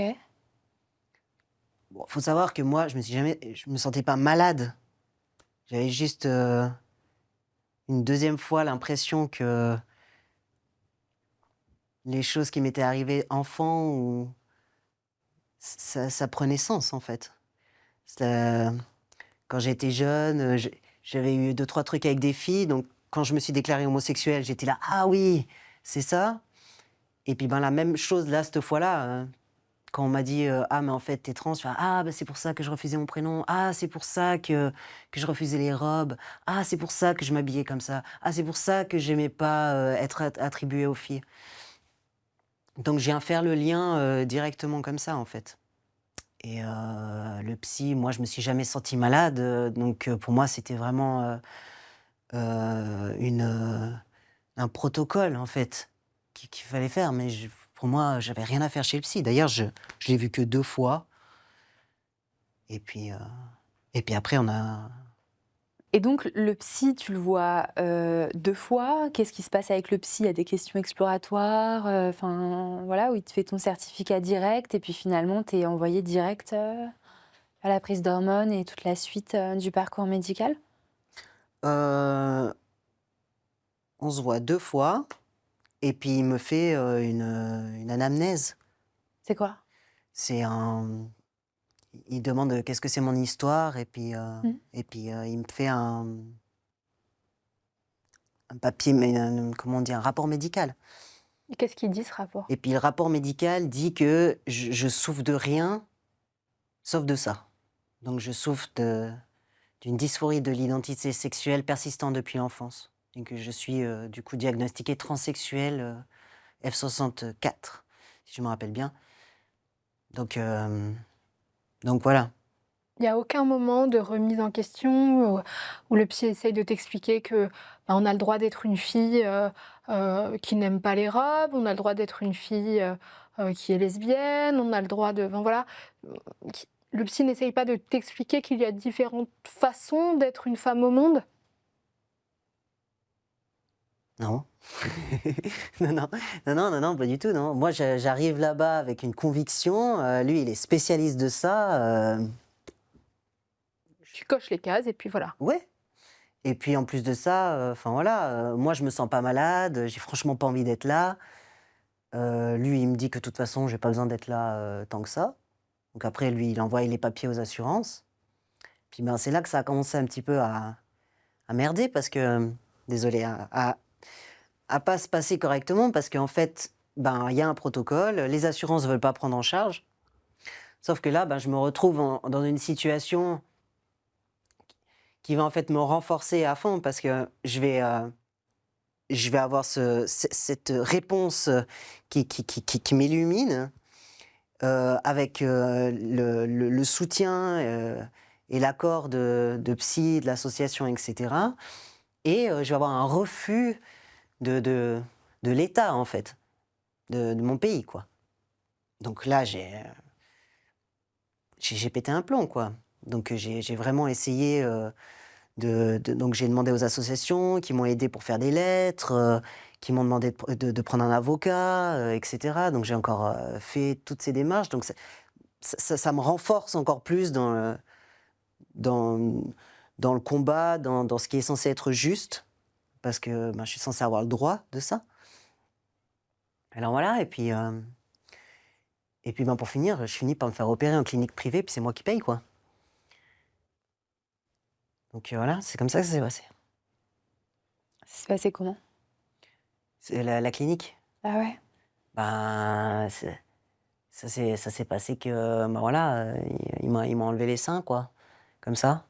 Bon, faut savoir que moi, je me sentais pas malade. J'avais juste, une deuxième fois l'impression que les choses qui m'étaient arrivées enfant ou ça prenait sens, en fait. Ça Quand j'étais jeune, j'avais eu deux trois trucs avec des filles, donc quand je me suis déclarée homosexuelle, j'étais là: «Ah oui, c'est ça». Et puis, ben, la même chose là, cette fois-là, quand on m'a dit, «Ah mais en fait tu es trans», je fais: «Ah bah, c'est pour ça que je refusais mon prénom. Ah c'est pour ça que je refusais les robes. Ah c'est pour ça que je m'habillais comme ça. Ah c'est pour ça que j'aimais pas, être attribuée aux filles». Donc je viens faire le lien, directement comme ça, en fait. Et le psy, moi je me suis jamais sentie malade, donc pour moi c'était vraiment, une, un protocole en fait, qu'il fallait faire, mais pour moi, j'avais rien à faire chez le psy. D'ailleurs, je l'ai vu que 2 fois et puis, après on a
et donc le psy, tu le vois 2 fois. Qu'est-ce qui se passe avec le psy? Il y a des questions exploratoires, enfin, voilà, où il te fait ton certificat direct et puis finalement tu es envoyée direct, à la prise d'hormones et toute la suite, du parcours médical?
heu, on se voit 2 fois et puis il me fait, une anamnèse.
C'est quoi?
C'est un... Il demande qu'est-ce que c'est mon histoire, il me fait un papier, mais comment on dit, un rapport médical.
Et qu'est-ce qu'il dit ce rapport?
Et puis le rapport médical dit que je souffre de rien, sauf de ça. Donc je souffre d'une dysphorie de l'identité sexuelle persistante depuis l'enfance. Et que je suis du coup diagnostiquée transsexuelle F64, si je me rappelle bien. Donc voilà.
Il n'y a aucun moment de remise en question où le psy essaye de t'expliquer que on a le droit d'être une fille qui n'aime pas les robes, on a le droit d'être une fille qui est lesbienne, on a le droit de... Enfin, voilà. Le psy n'essaye pas de t'expliquer qu'il y a différentes façons d'être une femme au monde?
Non. Non, pas du tout, non. Moi, j'arrive là-bas avec une conviction. Lui, il est spécialiste de ça.
Tu coches les cases et puis voilà.
Ouais. Et puis, en plus de ça, enfin voilà, moi, je me sens pas malade. J'ai franchement pas envie d'être là. Lui, il me dit que de toute façon, j'ai pas besoin d'être là tant que ça. Donc après, lui, il envoie les papiers aux assurances. Puis ben, c'est là que ça a commencé un petit peu à merder parce que, désolé, à pas se passer correctement parce qu'en fait, ben, il y a un protocole, les assurances ne veulent pas prendre en charge. Sauf que là, ben, je me retrouve dans une situation qui va en fait me renforcer à fond parce que je vais avoir cette réponse qui m'illumine avec le soutien et l'accord de psy, de l'association, etc. Et je vais avoir un refus de l'État, en fait, de mon pays, quoi. Donc là, j'ai pété un plomb, quoi. Donc j'ai vraiment essayé donc j'ai demandé aux associations qui m'ont aidé pour faire des lettres, qui m'ont demandé de prendre un avocat, etc. Donc j'ai encore fait toutes ces démarches. Donc ça me renforce encore plus dans le combat, dans ce qui est censé être juste, parce que ben, je suis censé avoir le droit de ça. Alors voilà, et puis ben, pour finir, je finis par me faire opérer en clinique privée, puis c'est moi qui paye, quoi. Donc voilà, c'est comme ça que ça s'est passé.
Ça s'est passé comment?
C'est la clinique,
Ah ouais?
ben, ça s'est passé que, ben voilà, il m'a enlevé les seins, quoi, comme ça.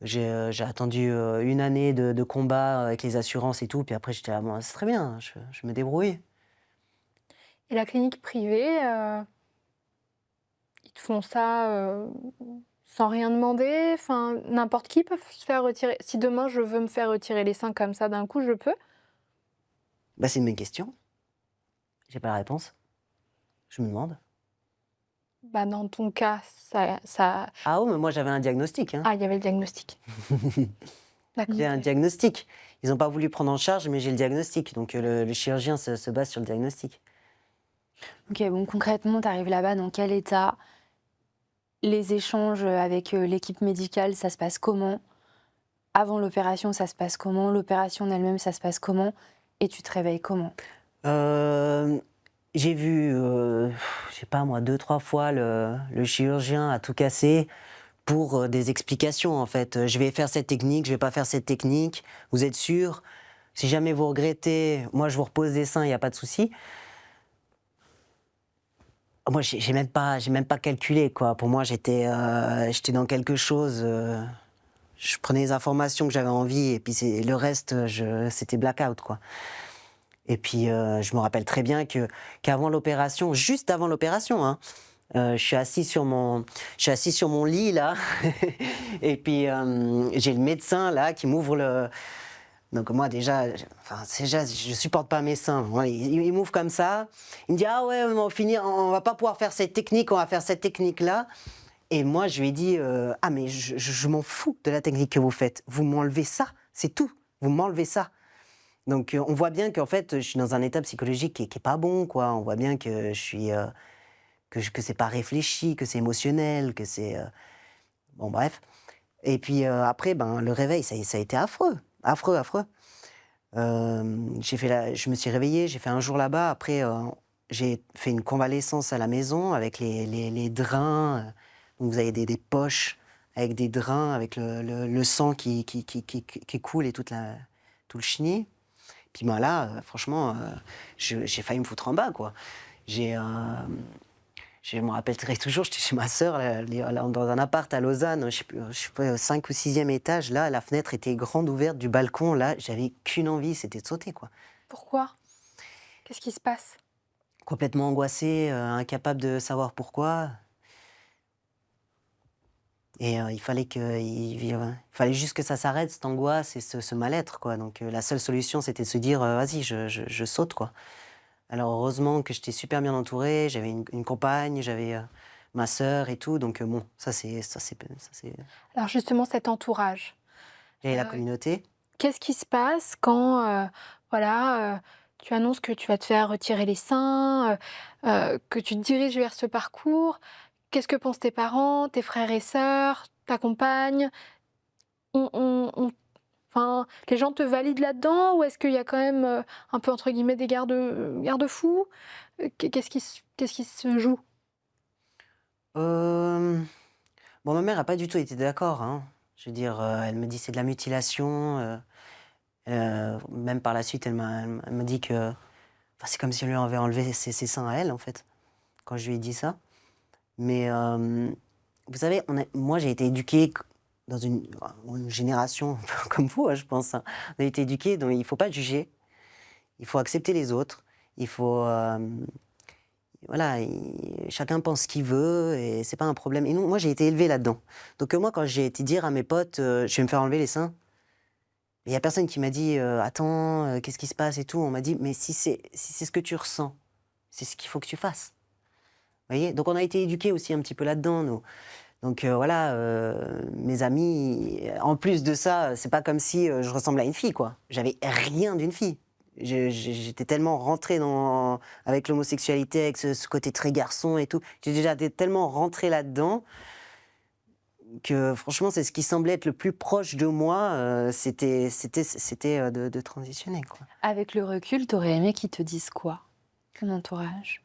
J'ai attendu 1 année de combat avec les assurances et tout, puis après j'étais là, bon, c'est très bien, je me débrouille.
Et la clinique privée, ils te font ça sans rien demander? Enfin, n'importe qui peut se faire retirer. Si demain je veux me faire retirer les seins comme ça d'un coup, je peux?
Bah, c'est une bonne question. J'ai pas la réponse. Je me demande.
Bah, dans ton cas, ça...
Ah oh, mais moi j'avais un diagnostic, hein.
Ah, il y avait le diagnostic. D'accord.
J'ai un diagnostic. Ils n'ont pas voulu prendre en charge, mais j'ai le diagnostic. Donc le chirurgien se base sur le diagnostic.
Ok, bon, concrètement, tu arrives là-bas dans quel état? Les échanges avec l'équipe médicale, ça se passe comment? Avant l'opération, ça se passe comment? L'opération en elle-même, ça se passe comment? Et tu te réveilles comment?
J'ai vu, je sais pas moi, 2-3 fois le chirurgien à tout casser pour des explications, en fait. Je vais faire cette technique, je vais pas faire cette technique. Vous êtes sûr? Si jamais vous regrettez, moi je vous repose des seins, il n'y a pas de souci. Moi, j'ai même pas calculé, quoi. Pour moi, j'étais dans quelque chose. Je prenais les informations que j'avais envie, et puis le reste, c'était blackout, quoi. Et puis, je me rappelle très bien qu'avant l'opération, juste avant l'opération, hein, je suis assis sur mon lit, là, et puis j'ai le médecin, là, qui m'ouvre le... Donc moi, déjà, je supporte pas mes seins. Ouais, il m'ouvre comme ça, il me dit « Ah ouais, on va pas pouvoir faire cette technique, on va faire cette technique-là. » Et moi, je lui ai dit « Ah mais je m'en fous de la technique que vous faites. Vous m'enlevez ça, c'est tout. Vous m'enlevez ça. » Donc on voit bien qu'en fait, je suis dans un état psychologique qui est pas bon, quoi. On voit bien que je suis... que c'est pas réfléchi, que c'est émotionnel, que c'est... Bon, bref. Et puis après, ben, le réveil, ça a été affreux. Affreux. Je me suis réveillé, j'ai fait un jour là-bas. Après, j'ai fait une convalescence à la maison avec les drains. Donc vous avez des poches avec des drains, avec le sang qui coule et tout le chenil. Puis ben là, franchement, j'ai failli me foutre en bas, quoi. Je me rappellerai toujours, j'étais chez ma sœur, dans un appart à Lausanne, je sais pas, au 5 ou 6e étage. Là, la fenêtre était grande ouverte du balcon. Là, j'avais qu'une envie, c'était de sauter, quoi.
Pourquoi? Qu'est-ce qui se passe?
Complètement angoissé, incapable de savoir pourquoi. Et il fallait juste que ça s'arrête, cette angoisse et ce mal-être, quoi. Donc la seule solution, c'était de se dire, vas-y, je saute, quoi. Alors heureusement que j'étais super bien entouré, j'avais une compagne, j'avais ma sœur et tout, donc bon, ça c'est.
Alors justement, cet entourage,
J'avais la
Euh,
communauté.
qu'est-ce qui se passe quand voilà, tu annonces que tu vas te faire retirer les seins, que tu te diriges vers ce parcours? Qu'est-ce que pensent tes parents, tes frères et sœurs, ta compagne? Enfin, les gens te valident là-dedans ou est-ce qu'il y a quand même un peu entre guillemets des garde-fous? Qu'est-ce qui se joue?
Euh, Bon, ma mère n'a pas du tout été d'accord, hein. Je veux dire, elle me dit c'est de la mutilation. Même par la suite, elle m'a dit que. Enfin, c'est comme si on lui avait enlevé ses seins à elle, en fait, quand je lui ai dit ça. Mais vous savez, moi j'ai été éduqué dans une génération un peu comme vous, hein, je pense, hein. On a été éduqué, donc il ne faut pas juger, il faut accepter les autres, il faut. Voilà, chacun pense ce qu'il veut et c'est pas un problème. Et non, moi j'ai été élevé là-dedans. Donc moi, quand j'ai été dire à mes potes, je vais me faire enlever les seins, il n'y a personne qui m'a dit, attends, qu'est-ce qui se passe et tout. On m'a dit, mais si c'est ce que tu ressens, c'est ce qu'il faut que tu fasses. Vous voyez? Donc on a été éduqués aussi un petit peu là-dedans, nous. Donc voilà, mes amis, en plus de ça, c'est pas comme si je ressemblais à une fille, quoi. J'avais rien d'une fille. J'étais tellement rentré avec l'homosexualité, avec ce côté très garçon et tout. J'ai déjà été tellement rentré là-dedans que franchement, c'est ce qui semblait être le plus proche de moi, c'était de transitionner, quoi.
Avec le recul, t'aurais aimé qu'ils te disent quoi, ton entourage?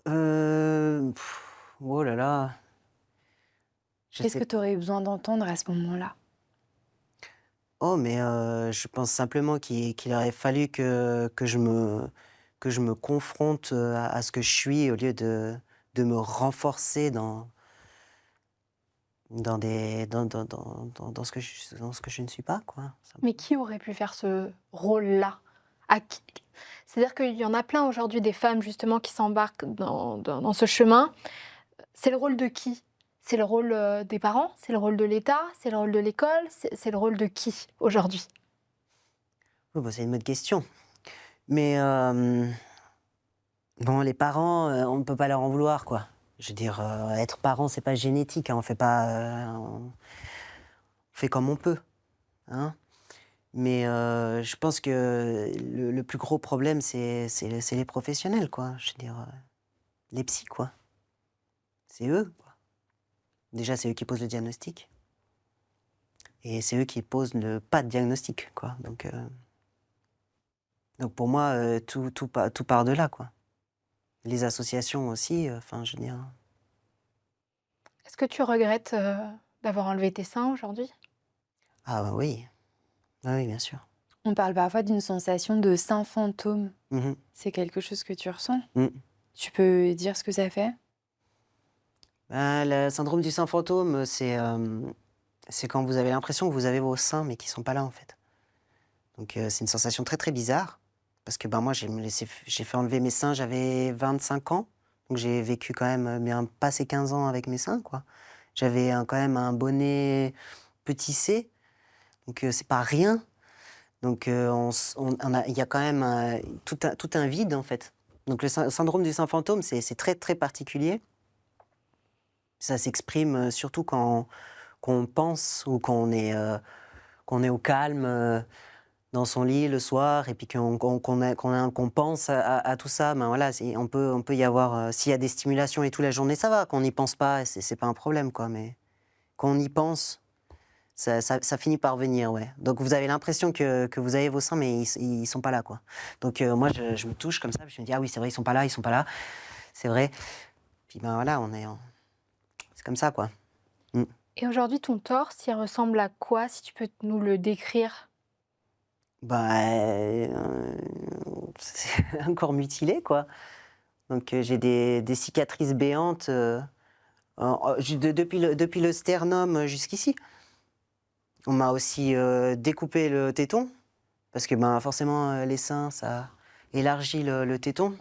Oh là là.
Qu'est-ce que t'aurais eu besoin d'entendre à ce moment-là?
Oh, mais je pense simplement qu'il aurait fallu que je me confronte à ce que je suis au lieu de me renforcer dans ce que je ne suis pas, quoi.
Mais qui aurait pu faire ce rôle-là? À qui- C'est-à-dire qu'il y en a plein aujourd'hui des femmes justement qui s'embarquent dans ce chemin. C'est le rôle de qui? C'est le rôle des parents? C'est le rôle de l'État? C'est le rôle de l'école? C'est le rôle de qui aujourd'hui?
Oui, bah, c'est une bonne question. Mais bon, les parents, on ne peut pas leur en vouloir, quoi. Je veux dire, être parent, c'est pas génétique, hein, on fait pas, on fait comme on peut, hein. Mais je pense que le plus gros problème, c'est les professionnels, quoi. Je veux dire, les psys, quoi. C'est eux, quoi. Déjà, c'est eux qui posent le diagnostic. Et c'est eux qui posent le pas de diagnostic, quoi. Donc pour moi, tout part de là, quoi. Les associations aussi, enfin, je veux dire.
Est-ce que tu regrettes d'avoir enlevé tes seins aujourd'hui?
Ah bah oui, ah oui, bien sûr.
On parle parfois d'une sensation de sein fantôme.
Mhm.
C'est quelque chose que tu ressens?
Mm.
Tu peux dire ce que ça fait?
Le syndrome du sein fantôme, c'est quand vous avez l'impression que vous avez vos seins, mais qui sont pas là, en fait. Donc c'est une sensation très très bizarre, parce que ben, moi j'ai fait enlever mes seins, j'avais 25 ans, donc j'ai vécu quand même bien passé 15 ans avec mes seins, quoi. J'avais quand même un bonnet petit C, donc c'est pas rien. Donc il y a quand même tout un vide, en fait. Donc le syndrome du sein fantôme, c'est très très particulier. Ça s'exprime surtout quand on pense ou qu'on est au calme dans son lit le soir et puis qu'on pense à tout ça. Ben voilà, on peut y avoir, s'il y a des stimulations et tout la journée, ça va. Qu'on n'y pense pas, c'est pas un problème, quoi. Mais quand on y pense, ça finit par venir, ouais. Donc vous avez l'impression que vous avez vos seins, mais ils sont pas là, quoi. Donc moi, je me touche comme ça, puis je me dis: «Ah oui, c'est vrai, ils sont pas là, ils sont pas là». C'est vrai. Puis ben voilà, c'est comme ça, quoi. Mmh.
Et aujourd'hui, ton torse, il ressemble à quoi, si tu peux nous le décrire?
Bah, c'est un corps mutilé, quoi. Donc j'ai des cicatrices béantes, depuis le sternum jusqu'ici. On m'a aussi, découpé le téton parce que, ben, forcément, les seins, ça élargit le téton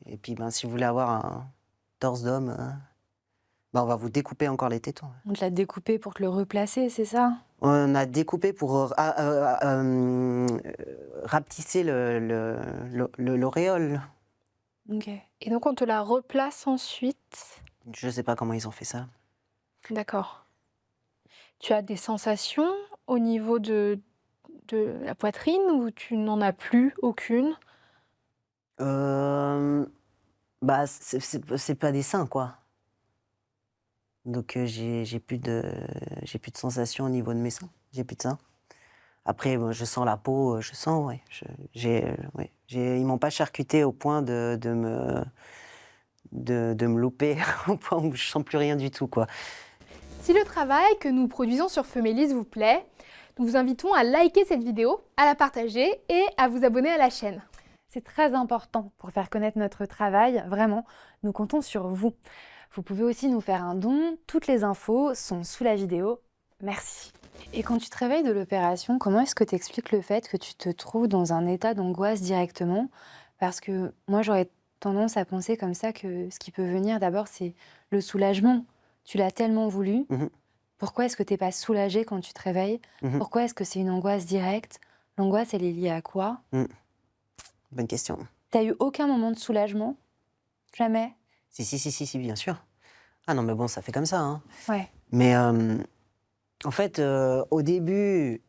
et puis, ben, si vous voulez avoir un torse d'homme, ben, on va vous découper encore les tétons, ouais.
On te l'a découpé pour te le replacer, c'est ça?
On a découpé pour, rapetisser l'auréole.
OK.
Et donc on te la replace ensuite?
Je sais pas comment ils ont fait ça.
D'accord. Tu as des sensations au niveau de la poitrine ou tu n'en as plus aucune?
Hem, Bah, c'est pas des seins, quoi. Donc j'ai plus de sensation au niveau de mes seins. J'ai plus de seins. Après, moi, je sens la peau, je sens, ouais. Ouais, ils m'ont pas charcuté au point de me louper au point où je sens plus rien du tout, quoi.
Si le travail que nous produisons sur Femélis vous plaît, nous vous invitons à liker cette vidéo, à la partager et à vous abonner à la chaîne.
C'est très important pour faire connaître notre travail, vraiment, nous comptons sur vous. Vous pouvez aussi nous faire un don, toutes les infos sont sous la vidéo. Merci. Et quand tu te réveilles de l'opération, comment est-ce que tu expliques le fait que tu te trouves dans un état d'angoisse directement? Parce que moi, j'aurais tendance à penser comme ça que ce qui peut venir d'abord, c'est le soulagement. Tu l'as tellement voulu.
Mmh.
Pourquoi est-ce que tu n'es pas soulagé quand tu te réveilles?
Mmh.
Pourquoi est-ce que c'est une angoisse directe? L'angoisse, elle est liée à quoi?
Bonne question.
T'as eu aucun moment de soulagement? Jamais?
Si, bien sûr. Ah non, mais bon, ça fait comme ça, hein.
Ouais.
Mais, en fait, au début,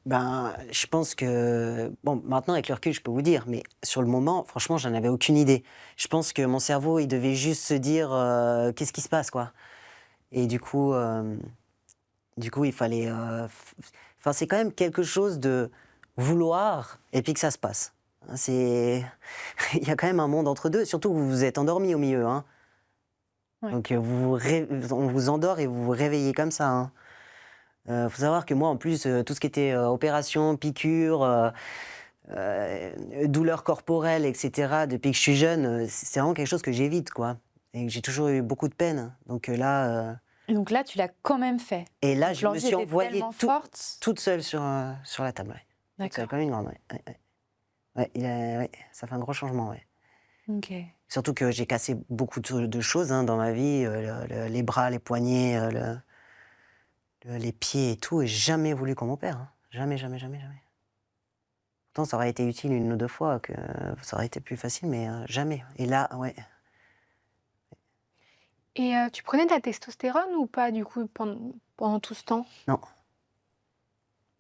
ben, je pense que bon, maintenant avec le recul, je peux vous dire, mais sur le moment, franchement, j'en avais aucune idée. Je pense que mon cerveau, il devait juste se dire, «Qu'est-ce qui se passe, quoi?» Et du coup, il fallait, enfin, c'est quand même quelque chose de vouloir et puis que ça se passe. Hein, il y a quand même un monde entre deux, surtout que vous vous êtes endormi au milieu, hein.
Ouais.
Donc on vous endort et vous vous réveillez comme ça, hein. Faut savoir que moi, en plus, tout ce qui était, opération, piqûre, douleurs corporelles et cetera, depuis que je suis jeune, c'est vraiment quelque chose que j'évite, quoi, et que j'ai toujours eu beaucoup de peine. Donc là,
Et donc là, tu l'as quand même fait.
et là,
Donc
je me
l'envie
suis
était
envoyée
tellement forte.
toute seule sur la table, ouais. Toute seule,
D'accord.
comme une grande, ouais. Ouais, ouais. Ouais, ouais, ça fait un gros changement, ouais.
Ok.
Surtout que j'ai cassé beaucoup de choses, hein, dans ma vie, les bras, les poignets, les pieds et tout, et j'ai jamais voulu qu'on m'opère, hein. Jamais, jamais, jamais, jamais. Pourtant, ça aurait été utile 1 ou 2 fois, que ça aurait été plus facile, mais jamais. Et là, ouais.
Et tu prenais de la testostérone ou pas du coup pendant tout ce temps?
Non.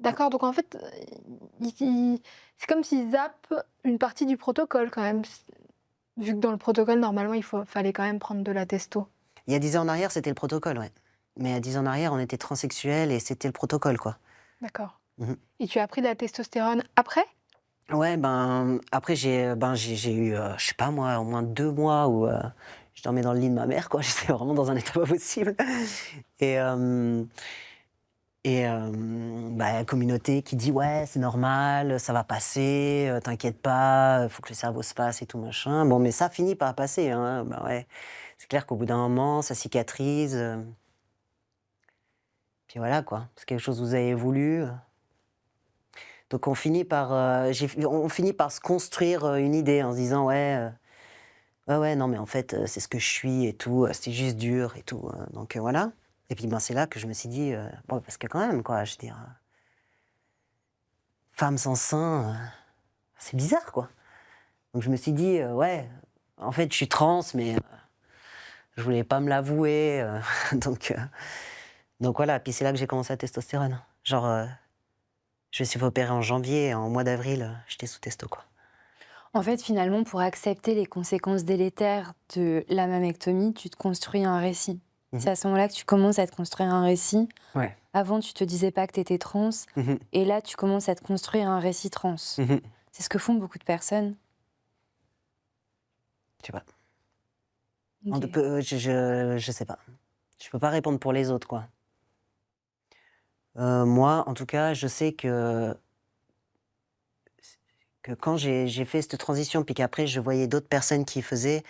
D'accord, donc en fait, c'est comme s'ils zappent une partie du protocole quand même. Vu que dans le protocole, normalement, fallait quand même prendre de la testo.
Il y a 10 ans en arrière, c'était le protocole, ouais. Mais il y a 10 ans en arrière, on était transsexuels et c'était le protocole, quoi.
D'accord.
Mmh.
Et tu as pris de la testostérone après?
Ouais, ben, après j'ai eu, je sais pas moi, au moins 2 mois où, je dormais dans le lit de ma mère, quoi. J'étais vraiment dans un état pas possible. Et bah, la communauté qui dit: «Ouais, c'est normal, ça va passer, t'inquiète pas, faut que le cerveau se fasse et tout machin». Bon, mais ça finit par passer, hein, bah, ouais. C'est clair qu'au bout d'un moment, ça cicatrise, puis voilà, quoi. C'est quelque chose que vous avez voulu, donc on finit par se construire, une idée en se disant: «Ouais, ouais, non, mais en fait, c'est ce que je suis et tout, c'est juste dur et tout», donc voilà. Et puis, ben, c'est là que je me suis dit, bon, parce que quand même, quoi, je veux dire, femme sans sein, c'est bizarre, quoi. Donc je me suis dit, ouais, en fait, je suis trans, mais je voulais pas me l'avouer, donc voilà. Puis c'est là que j'ai commencé la testostérone. Genre, je me suis fait opérer en janvier, en mois d'avril, j'étais sous testo, quoi.
En fait, finalement, pour accepter les conséquences délétères de la mammectomie, tu te construis un récit. C'est à ce moment-là que tu commences à te construire un récit.
Ouais.
Avant, tu te disais pas que tu étais trans. Et là, tu commences à te construire un récit trans.
Je
C'est ce que font beaucoup de personnes.
sais pas.
Ok.
Je sais pas. Je peux pas répondre pour les autres, quoi. Moi, en tout cas, je sais que quand j'ai fait cette transition, puis qu'après je voyais d'autres personnes qui faisaient,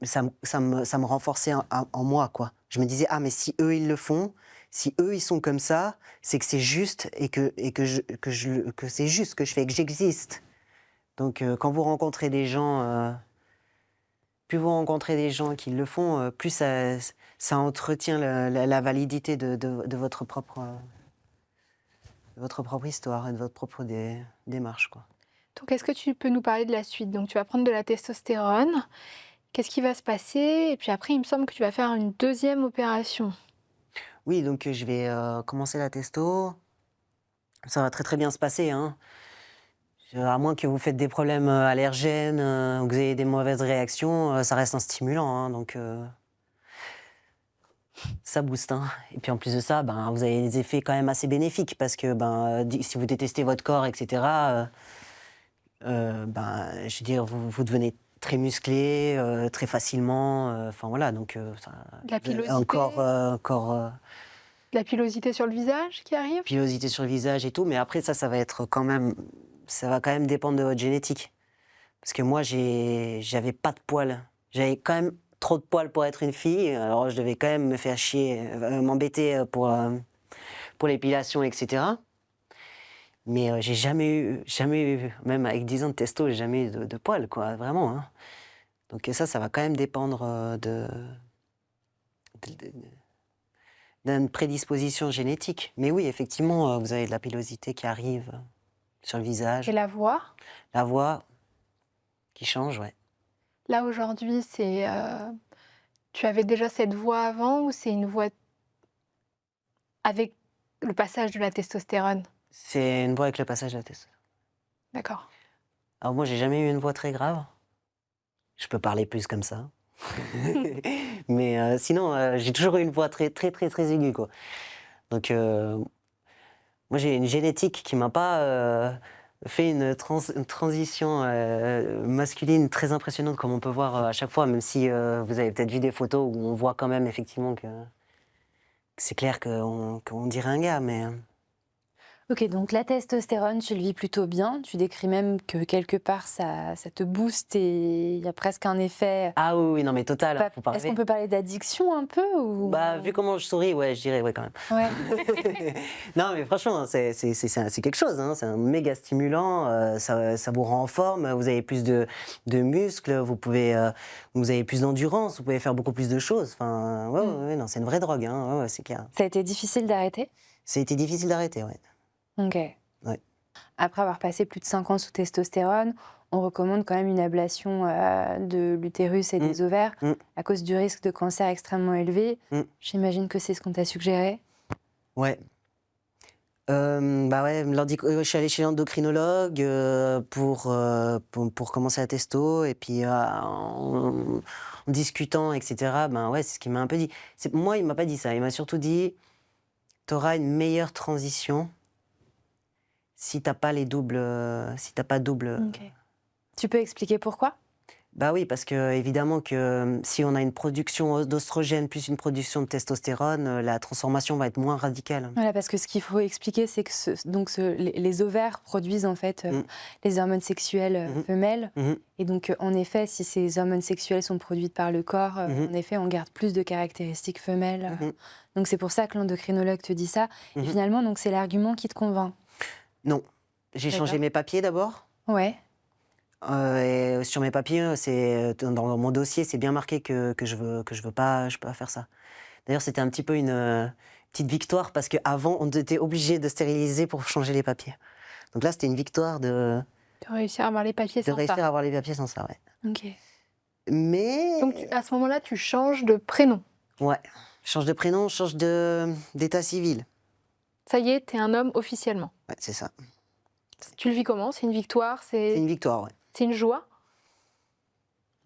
ça me renforçait en moi, quoi. Je me disais, ah, mais si eux ils le font, si eux ils sont comme ça, c'est que c'est juste et que c'est juste que je fais, que j'existe. Donc quand vous rencontrez des gens, plus vous rencontrez des gens qui le font, plus ça entretient la validité de votre propre histoire et de votre propre démarche, quoi.
Donc, est-ce que tu peux nous parler de la suite? Donc, tu vas prendre de la testostérone. Qu'est-ce qui va se passer? Et puis après, il me semble que tu vas faire une deuxième opération.
Oui, donc je vais commencer la testo. Ça va très très bien se passer, hein. À moins que vous faites des problèmes allergènes, ou que vous ayez des mauvaises réactions, ça reste un stimulant, hein, donc ça booste, hein. Et puis en plus de ça, ben, vous avez des effets quand même assez bénéfiques parce que ben, si vous détestez votre corps, etc., ben, je veux dire, vous devenez très musclé, très facilement. Enfin voilà, donc
De la pilosité?
encore
De la pilosité sur le visage qui arrive?
pilosité sur le visage et tout, mais après ça va être quand même, ça va quand même dépendre de votre génétique. Parce que moi, j'avais pas de poils. J'avais quand même trop de poils pour être une fille, alors je devais quand même me faire chier, m'embêter pour l'épilation, etc. Mais j'ai jamais eu, même avec 10 ans de testo, j'ai jamais eu de poils, quoi, vraiment, hein. Donc ça va quand même dépendre d'une prédisposition génétique. Mais oui, effectivement, vous avez de la pilosité qui arrive sur le visage.
Et la voix?
La voix qui change, ouais.
Là, aujourd'hui, c'est... Tu avais déjà cette voix avant ou c'est une voix avec le passage de la testostérone?
C'est une voix avec le passage de la testo.
D'accord.
Alors moi, j'ai jamais eu une voix très grave. Je peux parler plus comme ça. Mais sinon, j'ai toujours eu une voix très très très très aiguë, quoi. Donc moi, j'ai une génétique qui m'a pas fait une transition masculine très impressionnante comme on peut voir à chaque fois, même si vous avez peut-être vu des photos où on voit quand même effectivement que c'est clair qu'on dirait un gars, mais
Ok, donc la testostérone, tu le vis plutôt bien. Tu décris même que quelque part, ça te booste et il y a presque un effet...
ah oui, oui, non mais total, faut pas
Est-ce
rêver.
qu'on peut parler d'addiction un peu ou...
Bah vu comment je souris, ouais, je dirais ouais quand même.
Ouais.
Non mais franchement, c'est quelque chose, hein. C'est un méga stimulant, ça vous rend en forme, vous avez plus de muscles, vous avez plus d'endurance, vous pouvez faire beaucoup plus de choses. Enfin, ouais, non, c'est une vraie drogue, hein. Ouais, c'est clair.
Ça a été difficile d'arrêter?
Ça a été difficile d'arrêter, ouais.
Ok.
Ouais.
Après avoir passé plus de 5 ans sous testostérone, on recommande quand même une ablation de l'utérus et des ovaires à cause du risque de cancer extrêmement élevé. J'imagine que c'est ce qu'on t'a suggéré.
Ouais. Bah ouais, je suis allé chez l'endocrinologue pour commencer la testo, et puis en discutant, etc., ben ouais, c'est ce qu'il m'a un peu dit. Moi, il m'a pas dit ça, il m'a surtout dit, t'auras une meilleure transition si t'as pas double.
Ok. Tu peux expliquer pourquoi?
Bah oui, parce que évidemment que si on a une production d'oestrogène plus une production de testostérone, la transformation va être moins radicale.
Voilà, parce que ce qu'il faut expliquer, c'est que les ovaires produisent en fait les hormones sexuelles femelles. Et donc, en effet, si ces hormones sexuelles sont produites par le corps, en effet, on garde plus de caractéristiques femelles. Donc, c'est pour ça que l'endocrinologue te dit ça. Et finalement, donc, c'est l'argument qui te convainc.
Non. J'ai changé mes papiers d'abord.
Ouais.
Et sur mes papiers, dans mon dossier, c'est bien marqué que je veux pas faire ça. D'ailleurs, c'était un petit peu une petite victoire parce qu'avant, on était obligé de stériliser pour changer les papiers. Donc là, c'était une victoire de
réussir à avoir les papiers sans
réussir
ça.
à avoir les papiers sans ça, ouais.
Ok.
Mais
Donc à ce moment-là, tu changes de prénom.
ouais, change de prénom, change d'état civil.
Ça y est, t'es un homme officiellement.
Ouais, c'est ça.
Tu le vis comment? C'est une victoire?
C'est une victoire, ouais.
C'est une joie?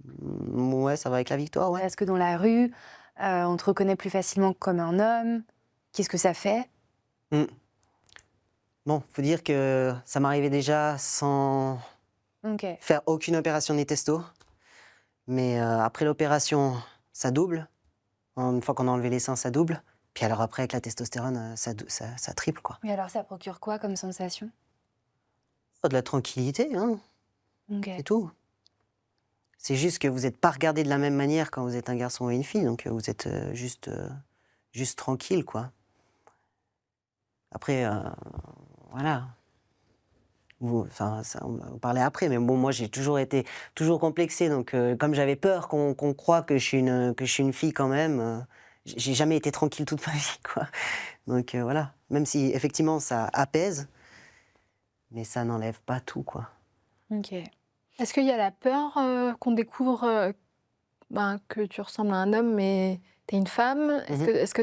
Ouais, ça va avec la victoire, ouais.
Est-ce que dans la rue, On te reconnaît plus facilement comme un homme. Qu'est-ce que ça fait?
Mm. Bon, faut dire que ça m'arrivait déjà sans
Ok.
faire aucune opération ni testo. Mais après l'opération, ça double. Une fois qu'on a enlevé les seins, ça double. Puis alors après, avec la testostérone, ça triple, quoi.
Mais alors, ça procure quoi comme sensation?
Oh, de la tranquillité, hein,
Ok.
c'est tout. C'est juste que vous n'êtes pas regardé de la même manière quand vous êtes un garçon ou une fille, donc vous êtes juste tranquille, quoi. Après, voilà. Enfin, ça, on va en parler après, mais bon, moi j'ai toujours été complexée, donc comme j'avais peur qu'on croie que je suis une fille quand même, j'ai jamais été tranquille toute ma vie, quoi. Donc voilà, même si effectivement ça apaise, mais ça n'enlève pas tout, quoi.
Ok.
Est-ce qu'il y a la peur qu'on découvre que tu ressembles à un homme mais t'es une femme? Est-ce que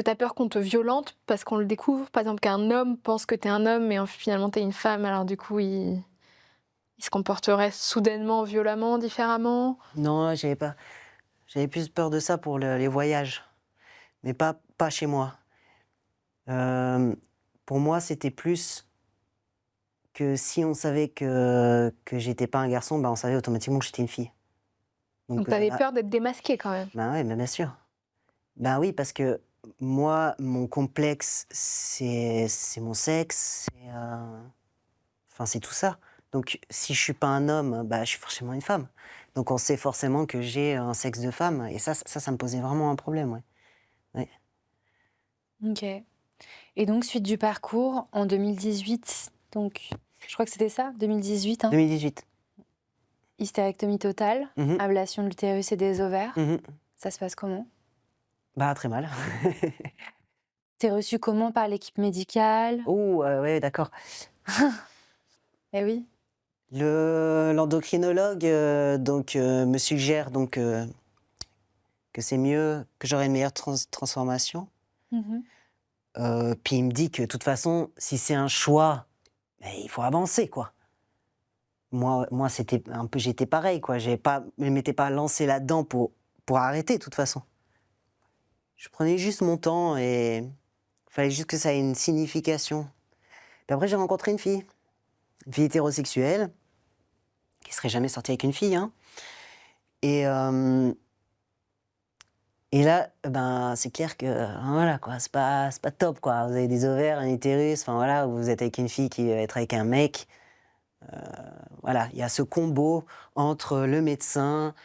t'as peur qu'on te violente parce qu'on le découvre? Par exemple, qu'un homme pense que t'es un homme mais finalement t'es une femme, alors du coup il se comporterait soudainement, violemment, différemment?
Non, j'avais plus peur de ça pour les voyages, mais pas chez moi. Pour moi, c'était plus que si on savait que j'étais pas un garçon, bah, on savait automatiquement que j'étais une fille.
Donc t'avais peur d'être démasquée quand même?
Bah ouais, mais bien sûr. Ben oui, parce que moi, mon complexe, c'est mon sexe, enfin, c'est tout ça. Donc, si je suis pas un homme, bah, je suis forcément une femme. Donc, on sait forcément que j'ai un sexe de femme. Et ça me posait vraiment un problème, ouais. Ouais.
Ok. Et donc, suite du parcours, en 2018, donc, je crois que c'était ça, 2018, hein,
2018.
hystérectomie totale,
Mhm,
ablation de l'utérus et des ovaires.
mhm.
Ça se passe comment?
Bah, très mal.
T'es reçu comment par l'équipe médicale?
Oh, ouais, d'accord.
Eh oui.
L'endocrinologue me suggère que c'est mieux, que j'aurai une meilleure transformation.
Mhm.
Puis il me dit que de toute façon, si c'est un choix, ben, il faut avancer, quoi. Moi c'était un peu, j'étais pareil, quoi. Je ne m'étais pas lancé là-dedans pour arrêter, de toute façon. Je prenais juste mon temps et il fallait juste que ça ait une signification. Puis après, j'ai rencontré une fille hétérosexuelle, qui serait jamais sortie avec une fille, hein. Et là, ben, c'est clair que, voilà, quoi, c'est pas top, quoi. Vous avez des ovaires, un utérus, enfin voilà, vous êtes avec une fille qui va être avec un mec. Voilà, il y a ce combo entre le médecin,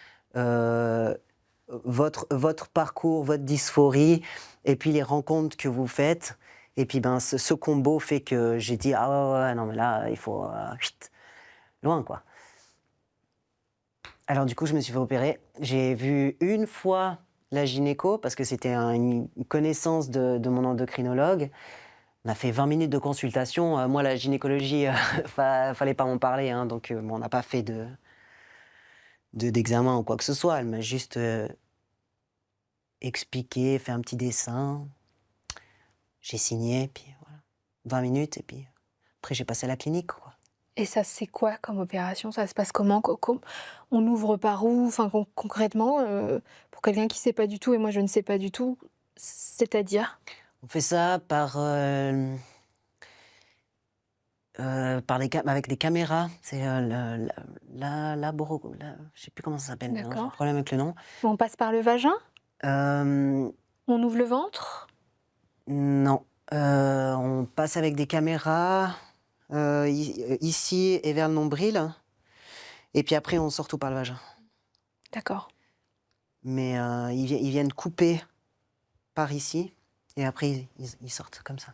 votre parcours, votre dysphorie, et puis les rencontres que vous faites. Et puis ben, ce combo fait que j'ai dit, ah ouais, non mais là, il faut loin, quoi. Alors du coup, je me suis fait opérer. J'ai vu une fois la gynéco, parce que c'était une connaissance de mon endocrinologue. On a fait 20 minutes de consultation. Moi, la gynécologie, fallait pas m'en parler, hein, donc bon, on n'a pas fait d'examen ou quoi que ce soit. Elle m'a juste expliqué, fait un petit dessin. J'ai signé, puis voilà. 20 minutes, et puis après, j'ai passé à la clinique, quoi.
Et ça, c'est quoi comme opération? Ça se passe comment? On ouvre par où? Enfin, concrètement, pour quelqu'un qui ne sait pas du tout, et moi je ne sais pas du tout, c'est-à-dire?
On fait ça avec des caméras. C'est je sais plus comment ça s'appelle, hein, j'ai un
D'accord.
problème avec le nom.
On passe par le vagin?
Euh,
On ouvre le ventre?
non. On passe avec des caméras ici et vers le nombril. Et puis après, on sort tout par le vagin.
D'accord.
Mais ils viennent couper par ici. Et après, ils sortent comme ça.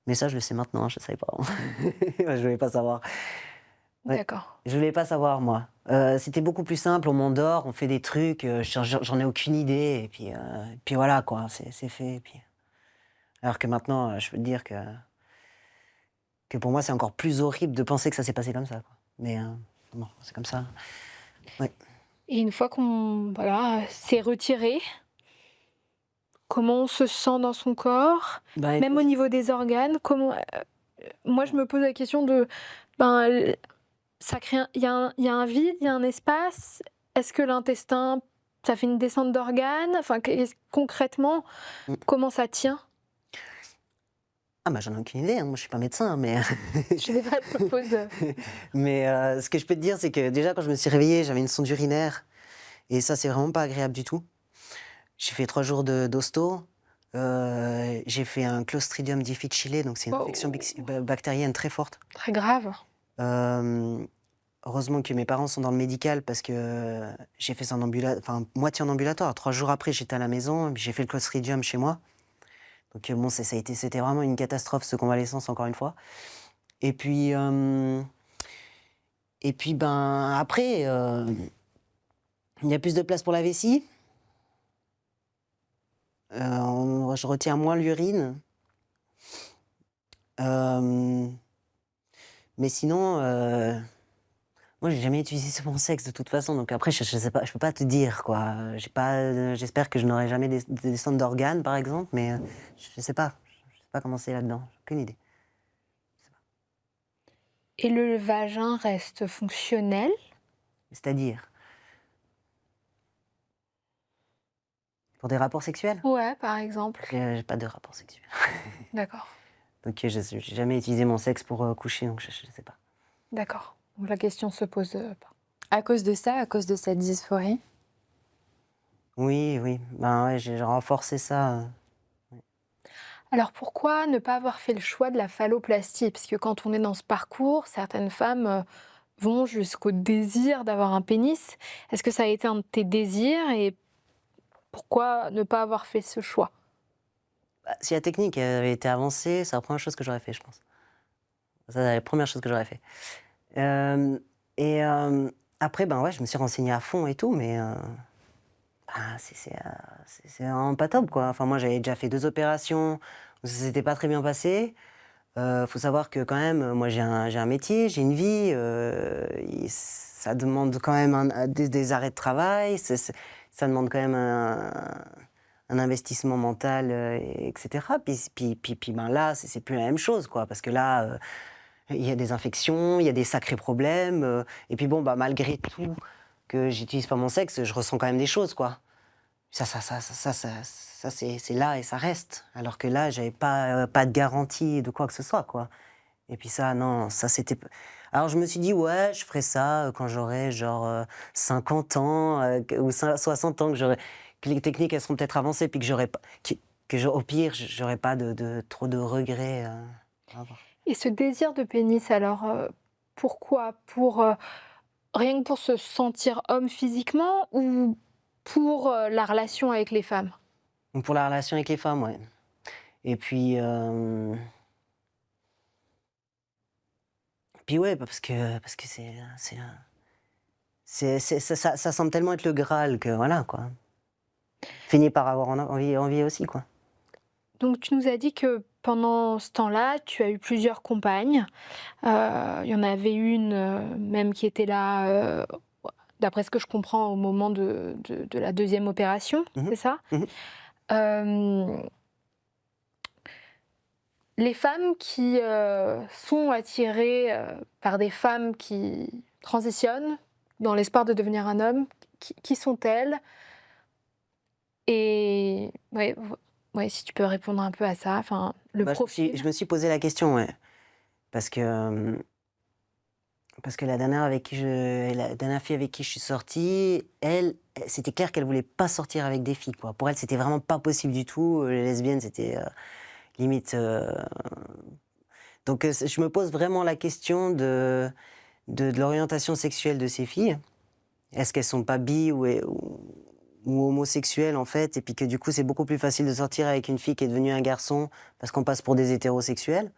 Mais ça, je le sais maintenant, hein, je ne savais pas. Je ne voulais pas savoir. Ouais.
D'accord.
Je ne voulais pas savoir, moi. C'était beaucoup plus simple, on m'endort, on fait des trucs, j'en ai aucune idée. Et puis voilà, quoi, c'est fait. Et puis... Alors que maintenant, je peux te dire que pour moi, c'est encore plus horrible de penser que ça s'est passé comme ça, quoi. Mais bon, c'est comme ça. Ouais.
Et une fois qu'on s'est retiré, comment on se sent dans son corps?
Bah,
Même au niveau des organes, comment... moi, je me pose la question de... ça crée il y a un vide, il y a un espace. Est-ce que l'intestin Ça fait une descente d'organes? Enfin, concrètement,
Mm.
comment ça tient?
Ah bah j'en ai aucune idée, hein. Moi je suis pas médecin, mais
Je sais pas, je me pose.
mais ce que je peux te dire, c'est que déjà quand je me suis réveillée, j'avais une sonde urinaire et ça c'est vraiment pas agréable du tout. J'ai fait 3 jours d'hosto. J'ai fait un Clostridium difficile, donc c'est une infection
Oh,
bactérienne très forte.
très grave.
Euh, Heureusement que mes parents sont dans le médical parce que j'ai fait ça en enfin moitié en ambulatoire. 3 jours après, j'étais à la maison, puis j'ai fait le Clostridium chez moi. Donc bon, c'était vraiment une catastrophe ce convalescence encore une fois. Et puis ben après, il y a plus de place pour la vessie. Je retiens moins l'urine. Mais sinon, moi j'ai jamais utilisé mon sexe de toute façon, donc après je sais pas, je peux pas te dire quoi. J'espère que je n'aurai jamais des descentes d'organes par exemple, mais je sais pas. Je sais pas comment c'est là-dedans, j'ai aucune idée.
Et le vagin reste fonctionnel?
C'est-à-dire, pour des rapports sexuels?
Ouais, par exemple.
J'ai pas de rapport sexuel.
D'accord,
Donc j'ai jamais utilisé mon sexe pour coucher, donc je sais pas.
d'accord. Donc la question se pose pas.
À cause de ça, à cause de cette dysphorie?
Oui, oui, ben ouais, j'ai renforcé ça.
Alors pourquoi ne pas avoir fait le choix de la phalloplastie? Parce que quand on est dans ce parcours, certaines femmes vont jusqu'au désir d'avoir un pénis. Est-ce que ça a été un de tes désirs et pourquoi ne pas avoir fait ce choix?
Bah, si la technique avait été avancée, c'est la première chose que j'aurais fait, je pense. Ça, c'est la première chose que j'aurais fait. Euh, et après, ben ouais, je me suis renseignée à fond et tout, mais bah, c'est vraiment pas top, quoi. Enfin, moi, j'avais déjà fait 2 opérations, ça s'était pas très bien passé. Faut savoir que quand même, moi, j'ai un métier, j'ai une vie, ça demande quand même des arrêts de travail, ça demande quand même un investissement mental, etc. Puis ben là, c'est plus la même chose, quoi, parce que là, il y a des infections, il y a des sacrés problèmes, et puis bon, bah, malgré tout que j'utilise pas mon sexe, je ressens quand même des choses, quoi. Ça c'est là et ça reste. Alors que là, j'avais pas de garantie de quoi que ce soit, quoi. Et puis ça, non, ça c'était. Alors je me suis dit, ouais, je ferai ça quand j'aurai genre 50 ans ou 60 ans, que les techniques elles seront peut-être avancées, puis que j'aurai pas, au pire, j'aurai pas trop de regrets. À avoir.
Et ce désir de pénis, alors pourquoi? Rien que pour se sentir homme physiquement ou pour la relation avec les femmes?
Donc pour la relation avec les femmes, ouais. Et puis ouais, parce que ça semble tellement être le Graal que voilà, quoi. Finit par avoir envie aussi, quoi.
Donc tu nous as dit que pendant ce temps-là, tu as eu plusieurs compagnes. Il y en avait une même qui était là, d'après ce que je comprends, au moment de la deuxième opération,
Mhm.
c'est ça?
Mhm.
Les femmes qui sont attirées par des femmes qui transitionnent dans l'espoir de devenir un homme, qui sont-elles? Et ouais, ouais, si tu peux répondre un peu à ça, enfin, le
Bah,
profil.
je me suis posé la question, ouais. Parce que la dernière fille avec qui je suis sorti, c'était clair qu'elle voulait pas sortir avec des filles, quoi. Pour elle, c'était vraiment pas possible du tout. Les lesbiennes, c'était limite. Donc, je me pose vraiment la question de l'orientation sexuelle de ces filles. Est-ce qu'elles sont pas bi ou homosexuelles, en fait, et puis que du coup, c'est beaucoup plus facile de sortir avec une fille qui est devenue un garçon parce qu'on passe pour des hétérosexuels.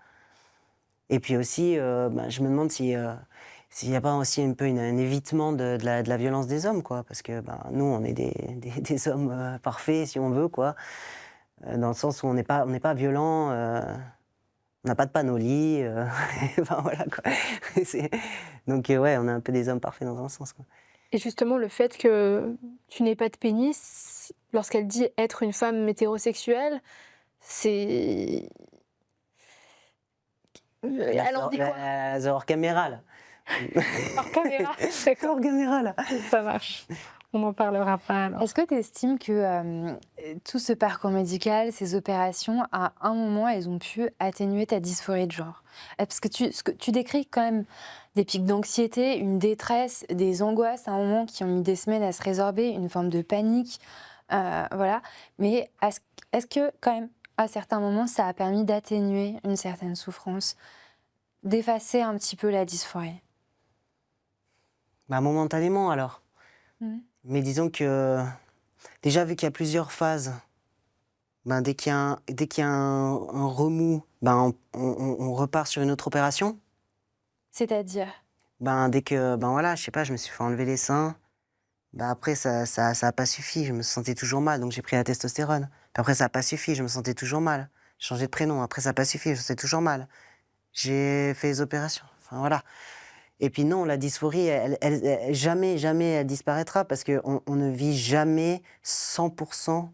Et puis aussi, je me demande s'il n'y a pas aussi un peu un évitement de la violence des hommes, quoi. Parce que nous, on est des hommes parfaits, si on veut, quoi. Dans le sens où on n'est pas violent, on n'a pas de panneau lit, enfin voilà, quoi. Donc ouais, on est un peu des hommes parfaits dans un sens, quoi.
Et justement, le fait que tu n'aies pas de pénis, lorsqu'elle dit être une femme hétérosexuelle, c'est... Elle en dit quoi?
Hors caméra, là.
Hors caméra, d'accord,
Hors caméra, là.
ça marche. On n'en parlera pas alors.
Est-ce que tu estimes que tout ce parcours médical, ces opérations, à un moment, elles ont pu atténuer ta dysphorie de genre? Parce que tu décris quand même des pics d'anxiété, une détresse, des angoisses à un moment qui ont mis des semaines à se résorber, une forme de panique, voilà. Mais est-ce que quand même, à certains moments, ça a permis d'atténuer une certaine souffrance, d'effacer un petit peu la dysphorie?
Bah, momentanément alors.
Mmh.
Mais disons que, déjà vu qu'il y a plusieurs phases, ben, dès qu'il y a un remous, ben, on repart sur une autre opération.
C'est-à-dire?
Ben, dès que, ben voilà, je sais pas, je me suis fait enlever les seins, ben après ça a pas suffi, je me sentais toujours mal, donc j'ai pris la testostérone. Puis après ça a pas suffi, je me sentais toujours mal. J'ai changé de prénom, après ça a pas suffi, je me sentais toujours mal. J'ai fait les opérations, enfin voilà. Et puis non, la dysphorie, jamais, jamais elle disparaîtra parce qu'on ne vit jamais 100%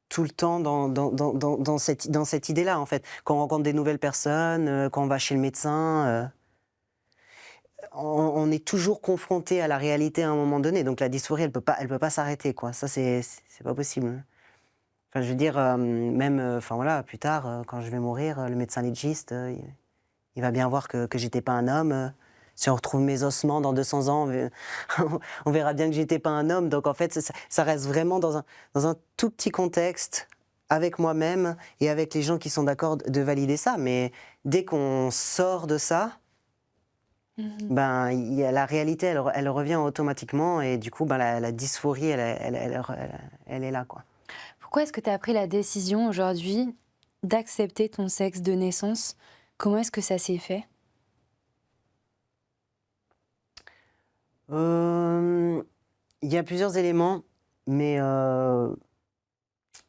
tout le temps dans cette idée-là, en fait. Quand on rencontre des nouvelles personnes, quand on va chez le médecin, on est toujours confronté à la réalité à un moment donné. Donc la dysphorie, elle peut pas s'arrêter, quoi. Ça, c'est pas possible. Enfin, je veux dire, même, enfin voilà, plus tard, quand je vais mourir, le médecin légiste, il va bien voir que j'étais pas un homme. Si on retrouve mes ossements dans 200 ans, on verra bien que j'étais pas un homme. Donc en fait, ça reste vraiment dans un tout petit contexte, avec moi-même et avec les gens qui sont d'accord de valider ça. Mais dès qu'on sort de ça, ben, la réalité, elle revient automatiquement. Et du coup, ben, la dysphorie, elle est là, quoi.
Pourquoi est-ce que tu as pris la décision aujourd'hui d'accepter ton sexe de naissance? Comment est-ce que ça s'est fait?
Il y a plusieurs éléments, mais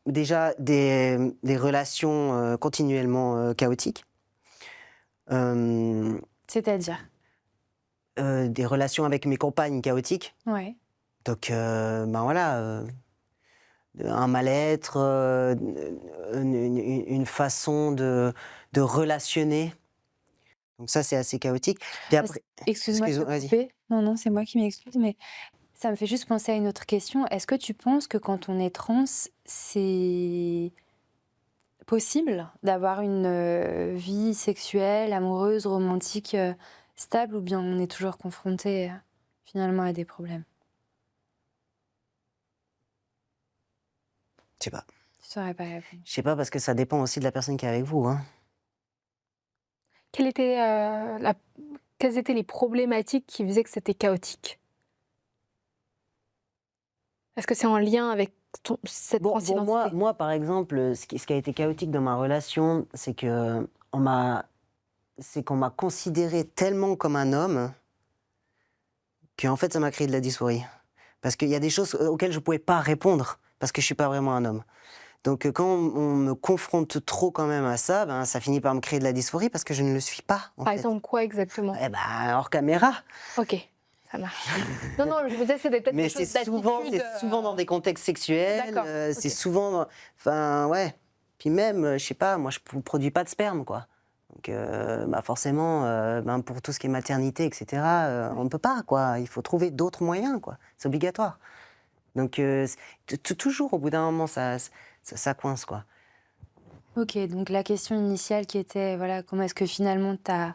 déjà des relations continuellement chaotiques. Euh,
C'est-à-dire?
des relations avec mes compagnes chaotiques.
Ouais.
Donc, ben voilà, un mal-être, une façon de relationner. Donc ça, c'est assez chaotique. Puis après,
Excuse-moi de te
vas-y.
couper. Non, non, c'est moi qui m'excuse, mais ça me fait juste penser à une autre question. Est-ce que tu penses que quand on est trans, c'est possible d'avoir une vie sexuelle, amoureuse, romantique, stable, ou bien on est toujours confronté finalement à des problèmes?
Je sais pas.
Tu saurais pas répondre.
Je sais pas parce que ça dépend aussi de la personne qui est avec vous, hein.
Quelles étaient les problématiques qui faisaient que c'était chaotique? Est-ce que c'est en lien avec cette
Bon,
transidentité?
moi, par exemple, ce qui a été chaotique dans ma relation, c'est qu'on m'a considéré tellement comme un homme qu'en fait, ça m'a créé de la dysphorie. Parce qu'il y a des choses auxquelles je ne pouvais pas répondre, parce que je ne suis pas vraiment un homme. Donc quand on me confronte trop quand même à ça, ben, ça finit par me créer de la dysphorie parce que je ne le suis pas, en
Par
fait.
exemple, quoi exactement?
Eh ben, hors caméra.
Ok, ça marche. Non, non, je me disais, c'était peut-être
Mais
quelque chose
c'est souvent
d'attitude,
dans des contextes sexuels,
D'accord,
c'est
ok.
souvent... Enfin, ouais. Puis même, je sais pas, moi, je ne produis pas de sperme, quoi. Donc, bah forcément, ben, pour tout ce qui est maternité, etc., on ne peut pas, quoi. Il faut trouver d'autres moyens, quoi. C'est obligatoire. Donc, toujours, au bout d'un moment, ça coince, quoi.
Ok, donc la question initiale qui était, voilà, comment est-ce que finalement tu as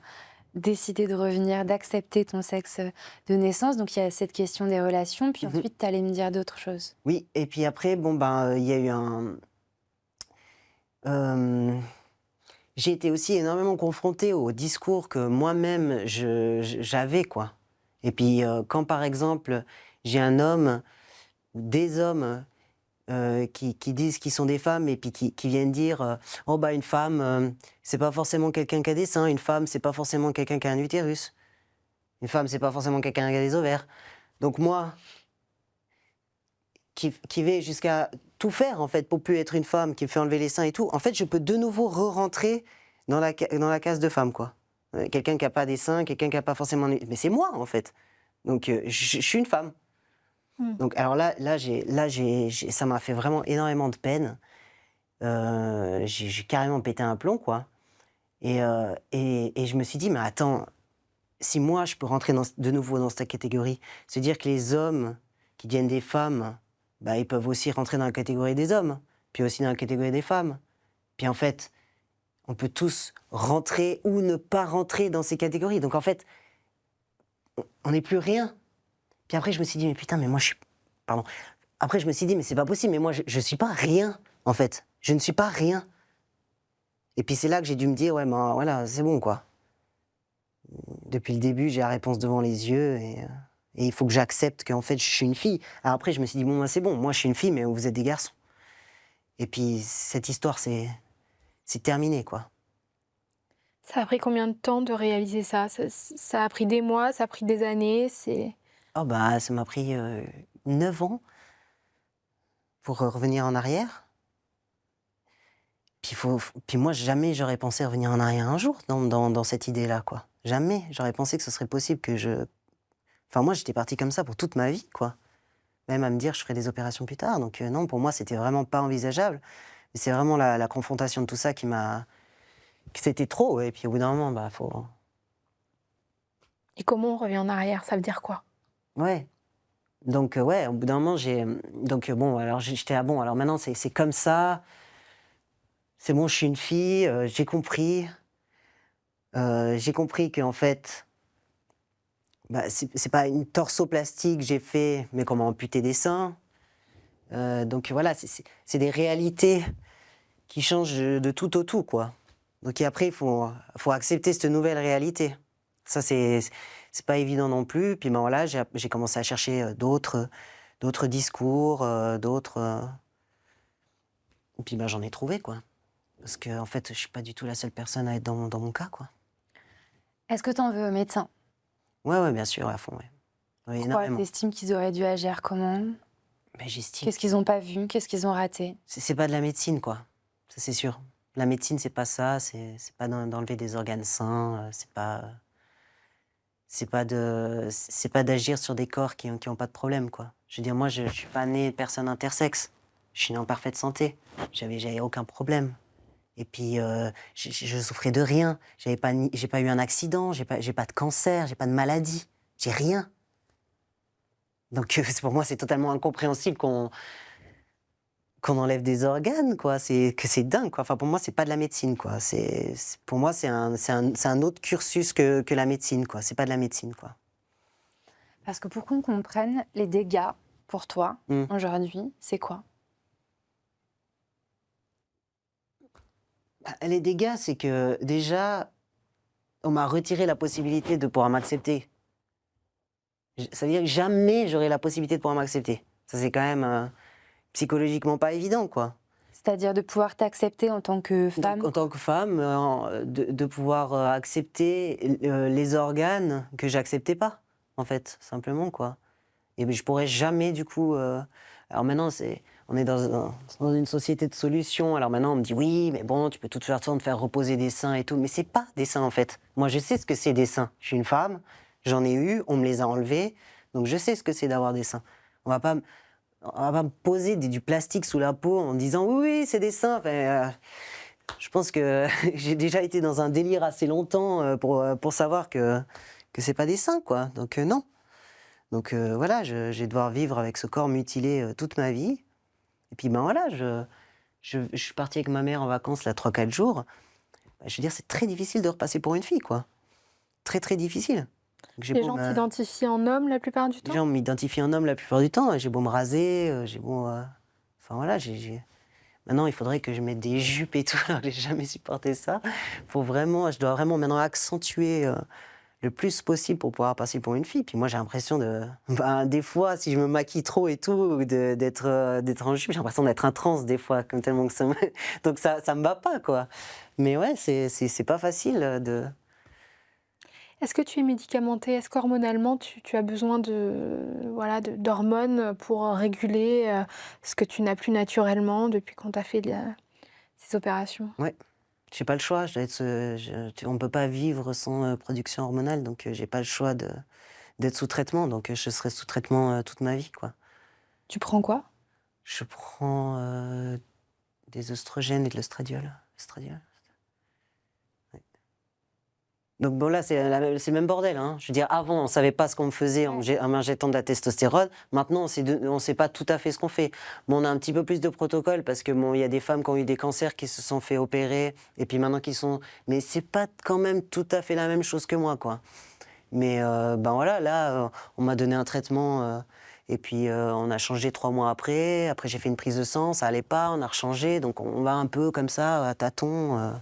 décidé de revenir, d'accepter ton sexe de naissance? Donc il y a cette question des relations, puis
Mhm.
ensuite tu allais me dire d'autres choses.
Oui, et puis après, bon, ben, il y a eu un... j'ai été aussi énormément confrontée au discours que moi-même j'avais, quoi. Et puis quand par exemple j'ai un homme ou des hommes qui disent qu'ils sont des femmes et puis qui viennent dire oh bah une femme c'est pas forcément quelqu'un qui a des seins, une femme c'est pas forcément quelqu'un qui a un utérus, une femme c'est pas forcément quelqu'un qui a des ovaires. Donc moi qui vais jusqu'à tout faire en fait pour plus être une femme, qui me fait enlever les seins et tout, en fait je peux de nouveau re-rentrer dans la case de femme, quoi. Quelqu'un qui a pas des seins, quelqu'un qui a pas forcément... Mais c'est moi en fait. Donc je suis une femme. Donc alors ça m'a fait vraiment énormément de peine. J'ai carrément pété un plomb, quoi. Et je me suis dit, mais attends, si moi je peux rentrer de nouveau dans cette catégorie, se dire que les hommes qui deviennent des femmes, bah, ils peuvent aussi rentrer dans la catégorie des hommes, puis aussi dans la catégorie des femmes. Puis en fait, on peut tous rentrer ou ne pas rentrer dans ces catégories. Donc en fait, on n'est plus rien. Puis après, je me suis dit, mais putain, mais moi je suis... Pardon. Après, je me suis dit, mais c'est pas possible, mais moi je suis pas rien, en fait. Je ne suis pas rien. Et puis c'est là que j'ai dû me dire, ouais, ben voilà, c'est bon, quoi. Depuis le début, j'ai la réponse devant les yeux et il faut que j'accepte qu'en fait, je suis une fille. Alors après, je me suis dit, bon, ben, c'est bon, moi je suis une fille, mais vous êtes des garçons. Et puis cette histoire, c'est terminé, quoi.
Ça a pris combien de temps de réaliser ça? Ça a pris des mois, ça a pris des années,
Oh bah, ça m'a pris 9 ans pour revenir en arrière. Puis moi, jamais j'aurais pensé revenir en arrière un jour dans cette idée-là, quoi. Jamais j'aurais pensé que ce serait possible que je... Enfin, moi, j'étais partie comme ça pour toute ma vie, quoi. Même à me dire, je ferai des opérations plus tard. Donc non, pour moi, c'était vraiment pas envisageable. Mais c'est vraiment la confrontation de tout ça qui m'a... que c'était trop. Et puis au bout d'un moment, bah, faut...
Et comment on revient en arrière? Ça veut dire quoi?
Ouais. Donc ouais, au bout d'un moment, j'ai... Donc bon, alors j'étais bon, alors maintenant, c'est comme ça. C'est bon, je suis une fille, j'ai compris. J'ai compris qu'en fait, bah, c'est pas une torsoplastie que j'ai fait, mais qu'on m'a amputé des seins. Donc voilà, c'est des réalités qui changent de tout au tout, quoi. Donc et après, il faut accepter cette nouvelle réalité. Ça, c'est pas évident non plus. Puis ben voilà, j'ai commencé à chercher d'autres discours, Et puis ben, j'en ai trouvé, quoi. Parce que en fait, je suis pas du tout la seule personne à être dans mon cas, quoi.
Est-ce que t'en veux aux médecins?
Ouais, bien sûr, à fond, ouais. Oui,
Pourquoi?
énormément.
T'estimes qu'ils auraient dû agir comment?
Mais j'estime.
Qu'est-ce qu'ils n'ont pas vu? Qu'est-ce qu'ils ont raté?
C'est pas de la médecine, quoi. Ça, c'est sûr. La médecine, c'est pas ça. C'est pas d'enlever des organes sains. C'est pas d'agir sur des corps qui ont pas de problème, quoi. Je veux dire, moi, je suis pas né personne intersexe. Je suis né en parfaite santé. J'avais aucun problème. Et puis, je souffrais de rien. J'ai pas eu un accident. J'ai pas de cancer. J'ai pas de maladie. J'ai rien. Donc, pour moi, c'est totalement incompréhensible qu'on enlève des organes, quoi. C'est dingue, quoi. Enfin, pour moi, c'est pas de la médecine, quoi. Pour moi, c'est un autre cursus que la médecine, quoi. C'est pas de la médecine, quoi.
Parce que pour qu'on comprenne, les dégâts, pour toi, aujourd'hui, c'est quoi?
Bah, les dégâts, c'est que déjà, on m'a retiré la possibilité de pouvoir m'accepter. Ça veut dire que jamais j'aurai la possibilité de pouvoir m'accepter. Ça, c'est quand même psychologiquement pas évident, quoi.
C'est-à-dire de pouvoir t'accepter en tant que femme?
Donc, en tant que femme, de pouvoir accepter les organes que j'acceptais pas, en fait, simplement, quoi. Et je pourrais jamais, du coup... Alors maintenant, on est dans une société de solutions. Alors maintenant, on me dit, oui, mais bon, tu peux tout faire de faire reposer des seins et tout. Mais c'est pas des seins, en fait. Moi, je sais ce que c'est des seins. Je suis une femme, j'en ai eu, on me les a enlevés. Donc je sais ce que c'est d'avoir des seins. On va pas me poser du plastique sous la peau en disant, oui, c'est des seins. Enfin, je pense que j'ai déjà été dans un délire assez longtemps pour savoir que c'est pas des seins, quoi. Donc non. Donc voilà, je vais devoir vivre avec ce corps mutilé toute ma vie. Et puis ben voilà, je suis partie avec ma mère en vacances là 3-4 jours. Ben, je veux dire, c'est très difficile de repasser pour une fille, quoi. Très très difficile. Donc,
Les gens t'identifient en homme la plupart du temps?
Les gens m'identifient en homme la plupart du temps. J'ai beau me raser, j'ai beau... Enfin voilà, Maintenant, il faudrait que je mette des jupes et tout. Alors, j'ai jamais supporté ça. Je dois vraiment maintenant accentuer le plus possible pour pouvoir passer pour une fille. Puis moi, j'ai l'impression des fois, si je me maquille trop et tout, d'être en jupe, j'ai l'impression d'être un trans des fois, comme tellement que ça me... Donc ça me va pas, quoi. Mais ouais, c'est pas facile de...
Est-ce que tu es médicamentée? Est-ce qu'hormonalement, tu as besoin d'hormones pour réguler ce que tu n'as plus naturellement depuis qu'on t'a fait ces opérations?
Ouais, j'ai pas le choix. On peut pas vivre sans production hormonale, donc j'ai pas le choix d'être sous traitement. Donc je serai sous traitement toute ma vie, quoi.
Tu prends quoi?
Je prends des oestrogènes et de l'ostradiol. Ouais. Donc bon, là, c'est le même bordel, hein. Je veux dire, avant, on ne savait pas ce qu'on faisait en m'injectant de la testostérone. Maintenant, on sait pas tout à fait ce qu'on fait. Bon, on a un petit peu plus de protocole parce que bon, il y a des femmes qui ont eu des cancers qui se sont fait opérer et puis maintenant qui sont... Mais c'est pas quand même tout à fait la même chose que moi, quoi. Mais ben voilà, là, on m'a donné un traitement et puis on a changé 3 mois après. Après, j'ai fait une prise de sang, ça allait pas, on a rechangé. Donc on va un peu comme ça, à tâtons.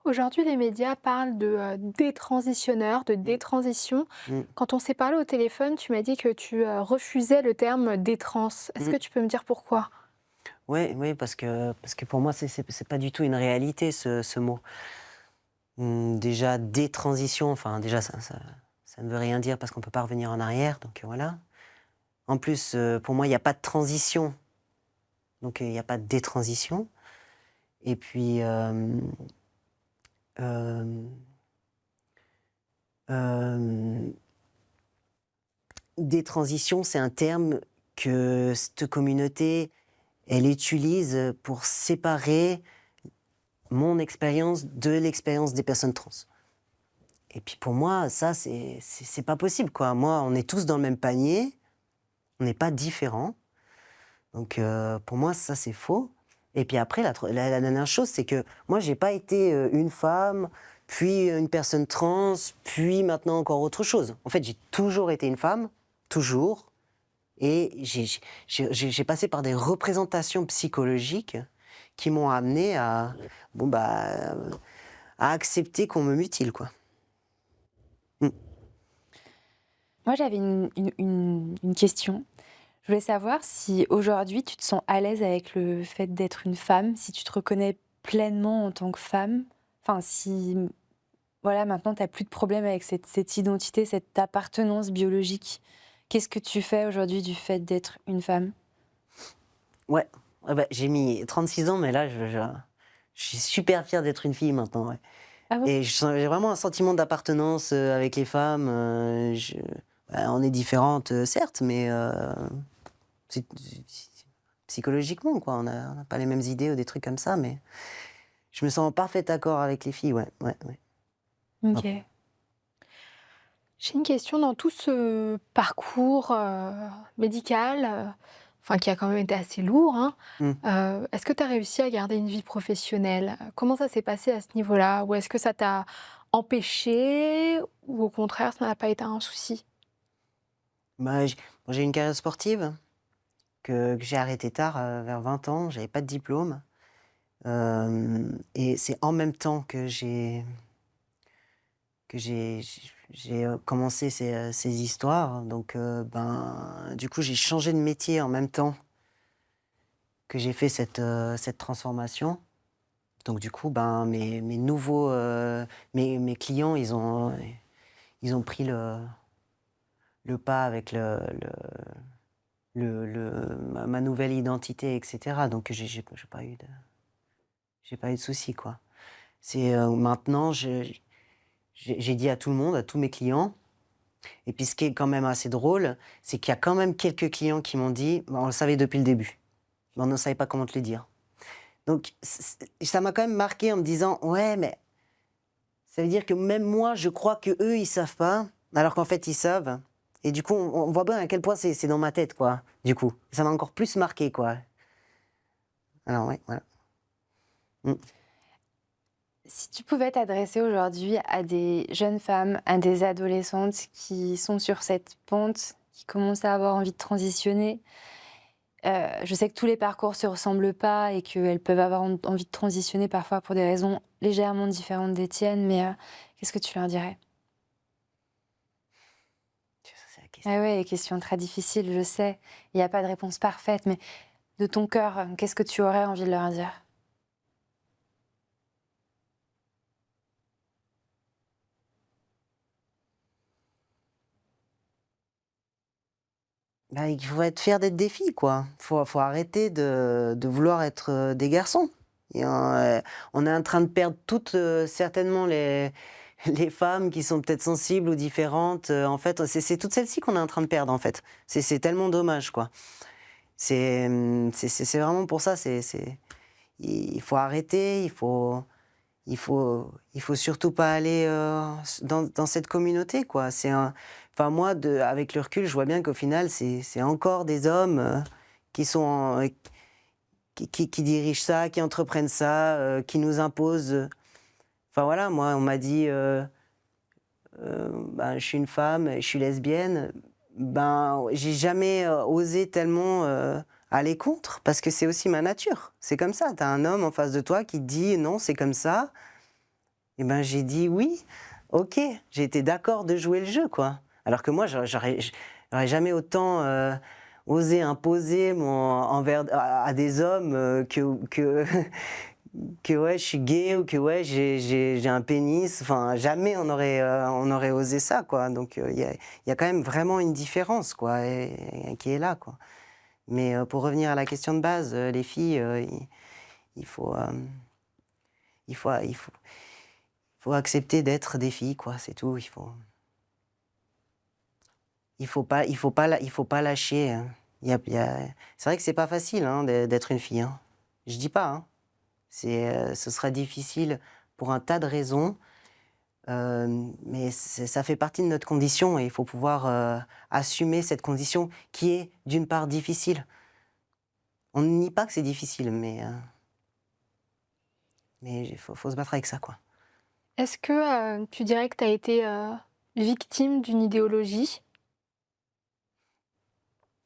Aujourd'hui, les médias parlent de détransitionneurs, de détransition.
Mm.
Quand on s'est parlé au téléphone, tu m'as dit que tu refusais le terme détrans. Est-ce
Mm.
que tu peux me dire pourquoi?
Oui, parce que pour moi, c'est pas du tout une réalité, ce mot. Déjà, détransition, enfin, déjà, ça ne veut rien dire parce qu'on peut pas revenir en arrière, donc voilà. En plus, pour moi, il n'y a pas de transition, donc il n'y a pas de détransition. Et puis, détransition, c'est un terme que cette communauté, elle utilise pour séparer mon expérience de l'expérience des personnes trans. Et puis pour moi, ça, c'est pas possible, quoi. Moi, on est tous dans le même panier, on n'est pas différents. Donc pour moi, ça, c'est faux. Et puis après, la dernière chose, c'est que moi, j'ai pas été une femme, puis une personne trans, puis maintenant encore autre chose. En fait, j'ai toujours été une femme, toujours. Et j'ai passé par des représentations psychologiques qui m'ont amené à, bon, bah, à accepter qu'on me mutile, quoi.
Moi, j'avais une question. Je voulais savoir si aujourd'hui tu te sens à l'aise avec le fait d'être une femme, si tu te reconnais pleinement en tant que femme. Enfin, si voilà, maintenant tu n'as plus de problème avec cette identité, cette appartenance biologique. Qu'est-ce que tu fais aujourd'hui du fait d'être une femme?
Ouais, bah, j'ai mis 36 ans, mais là, je suis super fier d'être une fille maintenant. Ouais.
Ah bon?
Et j'ai vraiment un sentiment d'appartenance avec les femmes. Bah, on est différentes, certes, mais psychologiquement, quoi. On n'a pas les mêmes idées ou des trucs comme ça, mais je me sens en parfait accord avec les filles, ouais.
Ok.
J'ai une question dans tout ce parcours médical, enfin qui a quand même été assez lourd, hein.
Mm.
Est-ce que tu as réussi à garder une vie professionnelle? Comment ça s'est passé à ce niveau-là? Ou est-ce que ça t'a empêché ou au contraire, ça n'a pas été un souci?
Bah, j'ai une carrière sportive que j'ai arrêtée tard, vers 20 ans. J'avais pas de diplôme. Et c'est en même temps que j'ai commencé ces histoires. Donc, du coup, j'ai changé de métier en même temps que j'ai fait cette transformation. Donc, du coup, mes nouveaux mes clients, ils ont pris le pas avec ma nouvelle identité, etc. Donc, j'ai pas eu de soucis, quoi. C'est maintenant, j'ai dit à tout le monde, à tous mes clients. Et puis ce qui est quand même assez drôle, c'est qu'il y a quand même quelques clients qui m'ont dit, on le savait depuis le début, mais on ne savait pas comment te le dire. Donc ça m'a quand même marqué en me disant, ouais, mais ça veut dire que même moi, je crois que eux ils savent pas, alors qu'en fait ils savent. Et du coup, on voit bien à quel point c'est dans ma tête, quoi. Du coup, ça m'a encore plus marqué, quoi. Alors ouais, voilà.
Si tu pouvais t'adresser aujourd'hui à des jeunes femmes, à des adolescentes qui sont sur cette pente, qui commencent à avoir envie de transitionner, je sais que tous les parcours ne se ressemblent pas et qu'elles peuvent avoir envie de transitionner parfois pour des raisons légèrement différentes des tiennes, mais qu'est-ce que tu leur dirais?
C'est la question.
Ah ouais, question très difficile, je sais. Il n'y a pas de réponse parfaite, mais de ton cœur, qu'est-ce que tu aurais envie de leur dire?
Il faut être fier d'être des filles, quoi. Faut arrêter de vouloir être des garçons. Et, on est en train de perdre toutes certainement les femmes qui sont peut-être sensibles ou différentes. En fait, c'est toutes celles-ci qu'on est en train de perdre, en fait. C'est tellement dommage, quoi. C'est vraiment pour ça. Il faut arrêter, il faut il faut surtout pas aller dans cette communauté, quoi. Enfin, moi, avec le recul, je vois bien qu'au final, c'est encore des hommes qui sont qui dirigent ça, qui entreprennent ça, qui nous imposent. Enfin voilà, moi, on m'a dit, ben, je suis une femme, je suis lesbienne. Ben, j'ai jamais osé tellement aller contre, parce que c'est aussi ma nature. C'est comme ça. T'as un homme en face de toi qui te dit non, c'est comme ça. Et ben, j'ai dit oui, ok. J'ai été d'accord de jouer le jeu, quoi. Alors que moi, j'aurais jamais autant osé imposer à des hommes que que ouais, je suis gay ou que ouais, j'ai un pénis. Enfin, jamais on aurait osé ça, quoi. Donc, il y a quand même vraiment une différence, quoi, qui est là, quoi. Mais pour revenir à la question de base, les filles, il faut, il faut, il faut, faut accepter d'être des filles, quoi. C'est tout. Il faut pas lâcher, hein. C'est vrai que c'est pas facile, hein, d'être une fille, hein. Je dis pas, hein. Ce sera difficile pour un tas de raisons, mais ça fait partie de notre condition et il faut pouvoir assumer cette condition qui est d'une part difficile. On ne nie pas que c'est difficile, mais il faut se battre avec ça, quoi.
Est-ce que tu dirais que tu as été victime d'une idéologie?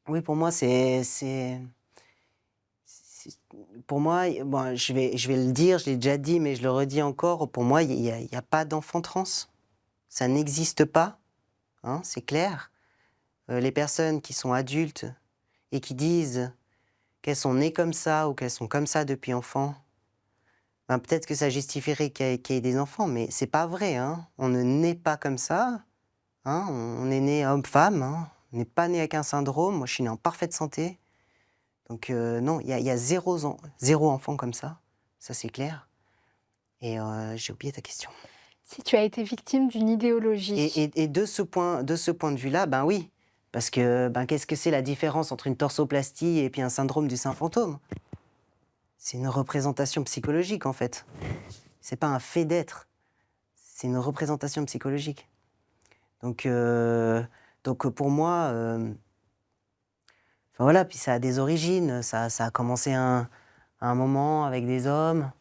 Oui, pour moi, pour moi, bon, je vais le dire, je l'ai déjà dit, mais je le redis encore, pour moi, il y a pas d'enfant trans. Ça n'existe pas, hein, c'est clair. Les personnes qui sont adultes et qui disent qu'elles sont nées comme ça ou qu'elles sont comme ça depuis enfant, ben peut-être que ça justifierait qu'il y ait des enfants, mais c'est pas vrai, hein. On ne naît pas comme ça, hein. On est né homme-femme, hein. On n'est pas né avec un syndrome. Moi, je suis né en parfaite santé. Donc non, il y a zéro enfant comme ça c'est clair. Et j'ai oublié ta question.
Si tu as été victime d'une idéologie.
Et de ce point de vue-là, ben oui. Parce que ben, qu'est-ce que c'est la différence entre une torsoplastie et puis un syndrome du sein fantôme? C'est une représentation psychologique, en fait. C'est pas un fait d'être. C'est une représentation psychologique. Donc pour moi, enfin voilà, puis ça a des origines. Ça a commencé à un moment avec des hommes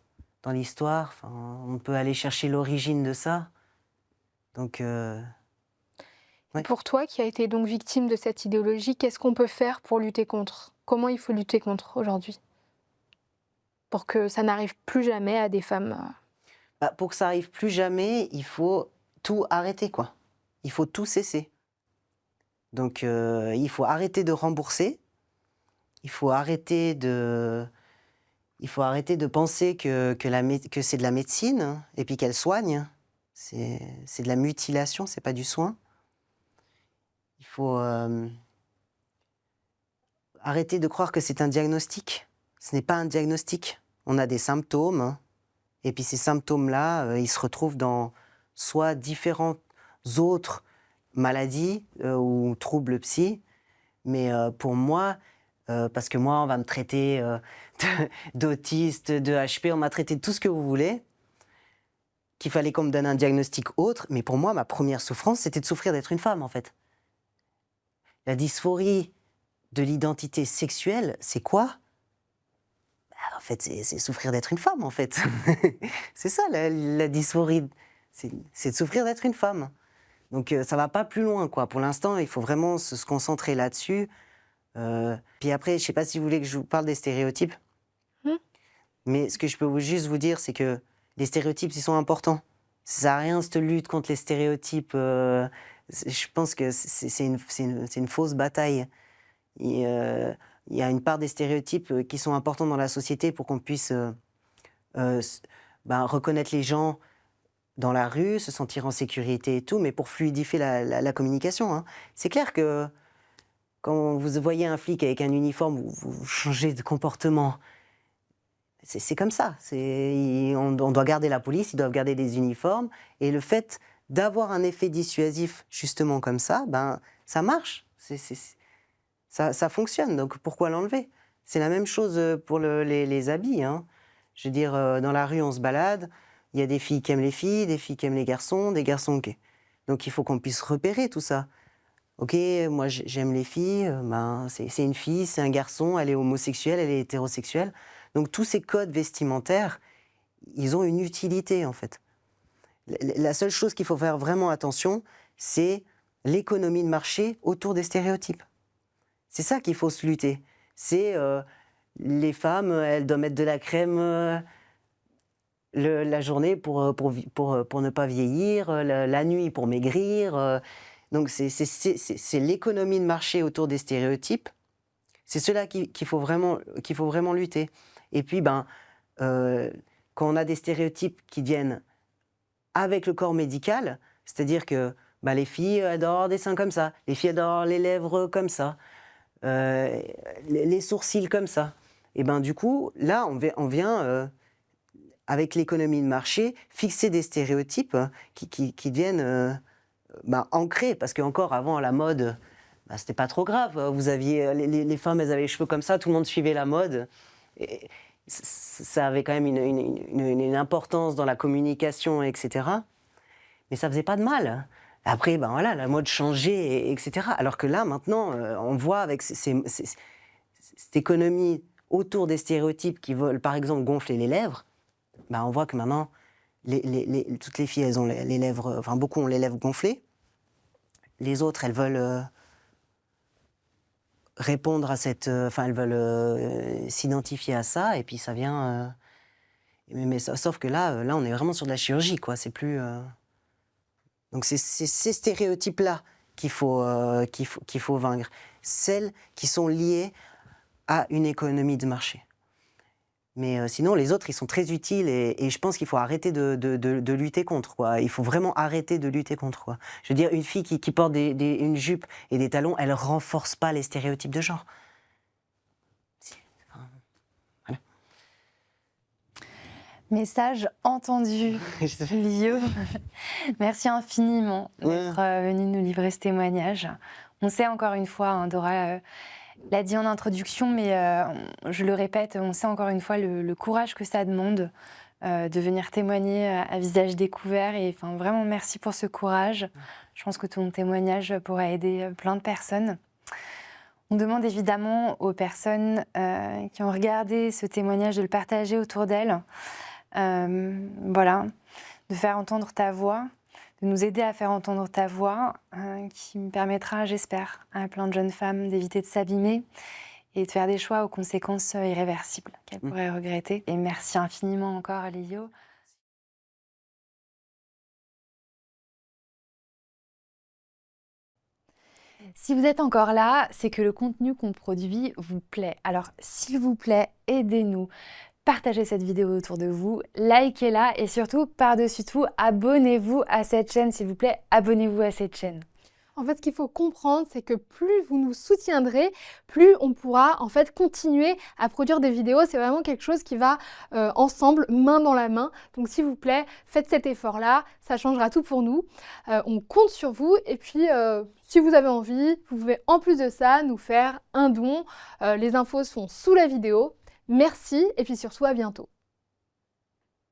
dans l'histoire. Enfin, on peut aller chercher l'origine de ça. Donc ouais.
Pour toi, qui as été donc victime de cette idéologie, qu'est-ce qu'on peut faire pour lutter contre? Comment il faut lutter contre aujourd'hui? Pour que ça n'arrive plus jamais à des femmes.
Bah, pour que ça arrive plus jamais, il faut tout arrêter, quoi. Il faut tout cesser. Donc il faut arrêter de rembourser. Il faut arrêter de penser que c'est de la médecine et puis qu'elle soigne. C'est de la mutilation, c'est pas du soin. Il faut arrêter de croire que c'est un diagnostic. Ce n'est pas un diagnostic. On a des symptômes, et puis ces symptômes-là, ils se retrouvent dans soit différentes autres maladies ou troubles psy, mais pour moi, parce que moi, on va me traiter d'autiste, de HP, on m'a traité de tout ce que vous voulez, qu'il fallait qu'on me donne un diagnostic autre, mais pour moi, ma première souffrance, c'était de souffrir d'être une femme, en fait. La dysphorie de l'identité sexuelle, c'est quoi? Bah, en fait, c'est souffrir d'être une femme, en fait. C'est ça, la dysphorie, c'est de souffrir d'être une femme. Donc ça va pas plus loin, quoi. Pour l'instant, il faut vraiment se concentrer là-dessus. Puis après, je sais pas si vous voulez que je vous parle des stéréotypes. Mais ce que je peux juste vous dire, c'est que les stéréotypes, ils sont importants. Ça sert à rien cette lutte contre les stéréotypes. Je pense que c'est une fausse bataille. Il y a une part des stéréotypes qui sont importants dans la société pour qu'on puisse reconnaître les gens dans la rue, se sentir en sécurité et tout, mais pour fluidifier la communication, hein. C'est clair que quand vous voyez un flic avec un uniforme, vous changez de comportement. C'est comme ça. On doit garder la police, ils doivent garder des uniformes. Et le fait d'avoir un effet dissuasif justement comme ça, ben, ça marche. Ça fonctionne, donc pourquoi l'enlever? C'est la même chose pour les habits, hein. Je veux dire, dans la rue, on se balade. Il y a des filles qui aiment les filles, des filles qui aiment les garçons, des garçons qui... Donc il faut qu'on puisse repérer tout ça. Ok, moi j'aime les filles, ben, c'est une fille, c'est un garçon, elle est homosexuelle, elle est hétérosexuelle. Donc tous ces codes vestimentaires, ils ont une utilité en fait. La seule chose qu'il faut faire vraiment attention, c'est l'économie de marché autour des stéréotypes. C'est ça qu'il faut se lutter. C'est les femmes, elles doivent mettre de la crème la journée pour ne pas vieillir, la nuit pour maigrir. Donc c'est l'économie de marché autour des stéréotypes. C'est cela qu'il faut vraiment lutter. Et puis, quand on a des stéréotypes qui viennent avec le corps médical, c'est-à-dire que les filles elles doivent avoir des seins comme ça, les filles elles doivent avoir les lèvres comme ça, les sourcils comme ça. Et du coup, là, on vient, avec l'économie de marché, fixer des stéréotypes qui deviennent ancrés. Parce qu'encore avant, la mode, c'était pas trop grave. Vous aviez, les femmes, elles avaient les cheveux comme ça, tout le monde suivait la mode. Et ça avait quand même une importance dans la communication, etc. Mais ça faisait pas de mal. Après, voilà, la mode changeait, etc. Alors que là, maintenant, on voit avec cette économie autour des stéréotypes qui veulent, par exemple, gonfler les lèvres, on voit que maintenant, toutes les filles, elles ont les lèvres, enfin beaucoup ont les lèvres gonflées. Les autres, elles veulent répondre à cette... elles veulent s'identifier à ça, et puis ça vient... sauf que là, on est vraiment sur de la chirurgie, quoi. C'est plus... Donc c'est ces stéréotypes-là qu'il faut vaincre. Celles qui sont liées à une économie de marché. Mais sinon, les autres, ils sont très utiles et je pense qu'il faut arrêter de lutter contre, quoi. Il faut vraiment arrêter de lutter contre, quoi. Je veux dire, une fille qui porte une jupe et des talons, elle ne renforce pas les stéréotypes de genre. Voilà.
Message entendu, Lio. Merci infiniment d'être venu nous livrer ce témoignage. On sait encore une fois, Dora l'a dit en introduction, mais je le répète, on sait encore une fois le courage que ça demande de venir témoigner à visage découvert. Et vraiment, merci pour ce courage. Je pense que ton témoignage pourra aider plein de personnes. On demande évidemment aux personnes qui ont regardé ce témoignage de le partager autour d'elles. Voilà, de faire entendre ta voix, de nous aider à faire entendre ta voix, qui me permettra, j'espère, à plein de jeunes femmes d'éviter de s'abîmer et de faire des choix aux conséquences irréversibles qu'elles pourraient regretter. Et merci infiniment encore, Lio. Si vous êtes encore là, c'est que le contenu qu'on produit vous plaît. Alors, s'il vous plaît, aidez-nous. Partagez cette vidéo autour de vous, likez-la et surtout, par-dessus tout, abonnez-vous à cette chaîne, s'il vous plaît, abonnez-vous à cette chaîne.
En fait, ce qu'il faut comprendre, c'est que plus vous nous soutiendrez, plus on pourra en fait continuer à produire des vidéos. C'est vraiment quelque chose qui va ensemble, main dans la main. Donc s'il vous plaît, faites cet effort-là, ça changera tout pour nous. On compte sur vous et puis si vous avez envie, vous pouvez en plus de ça nous faire un don. Les infos sont sous la vidéo. Merci et puis surtout à bientôt.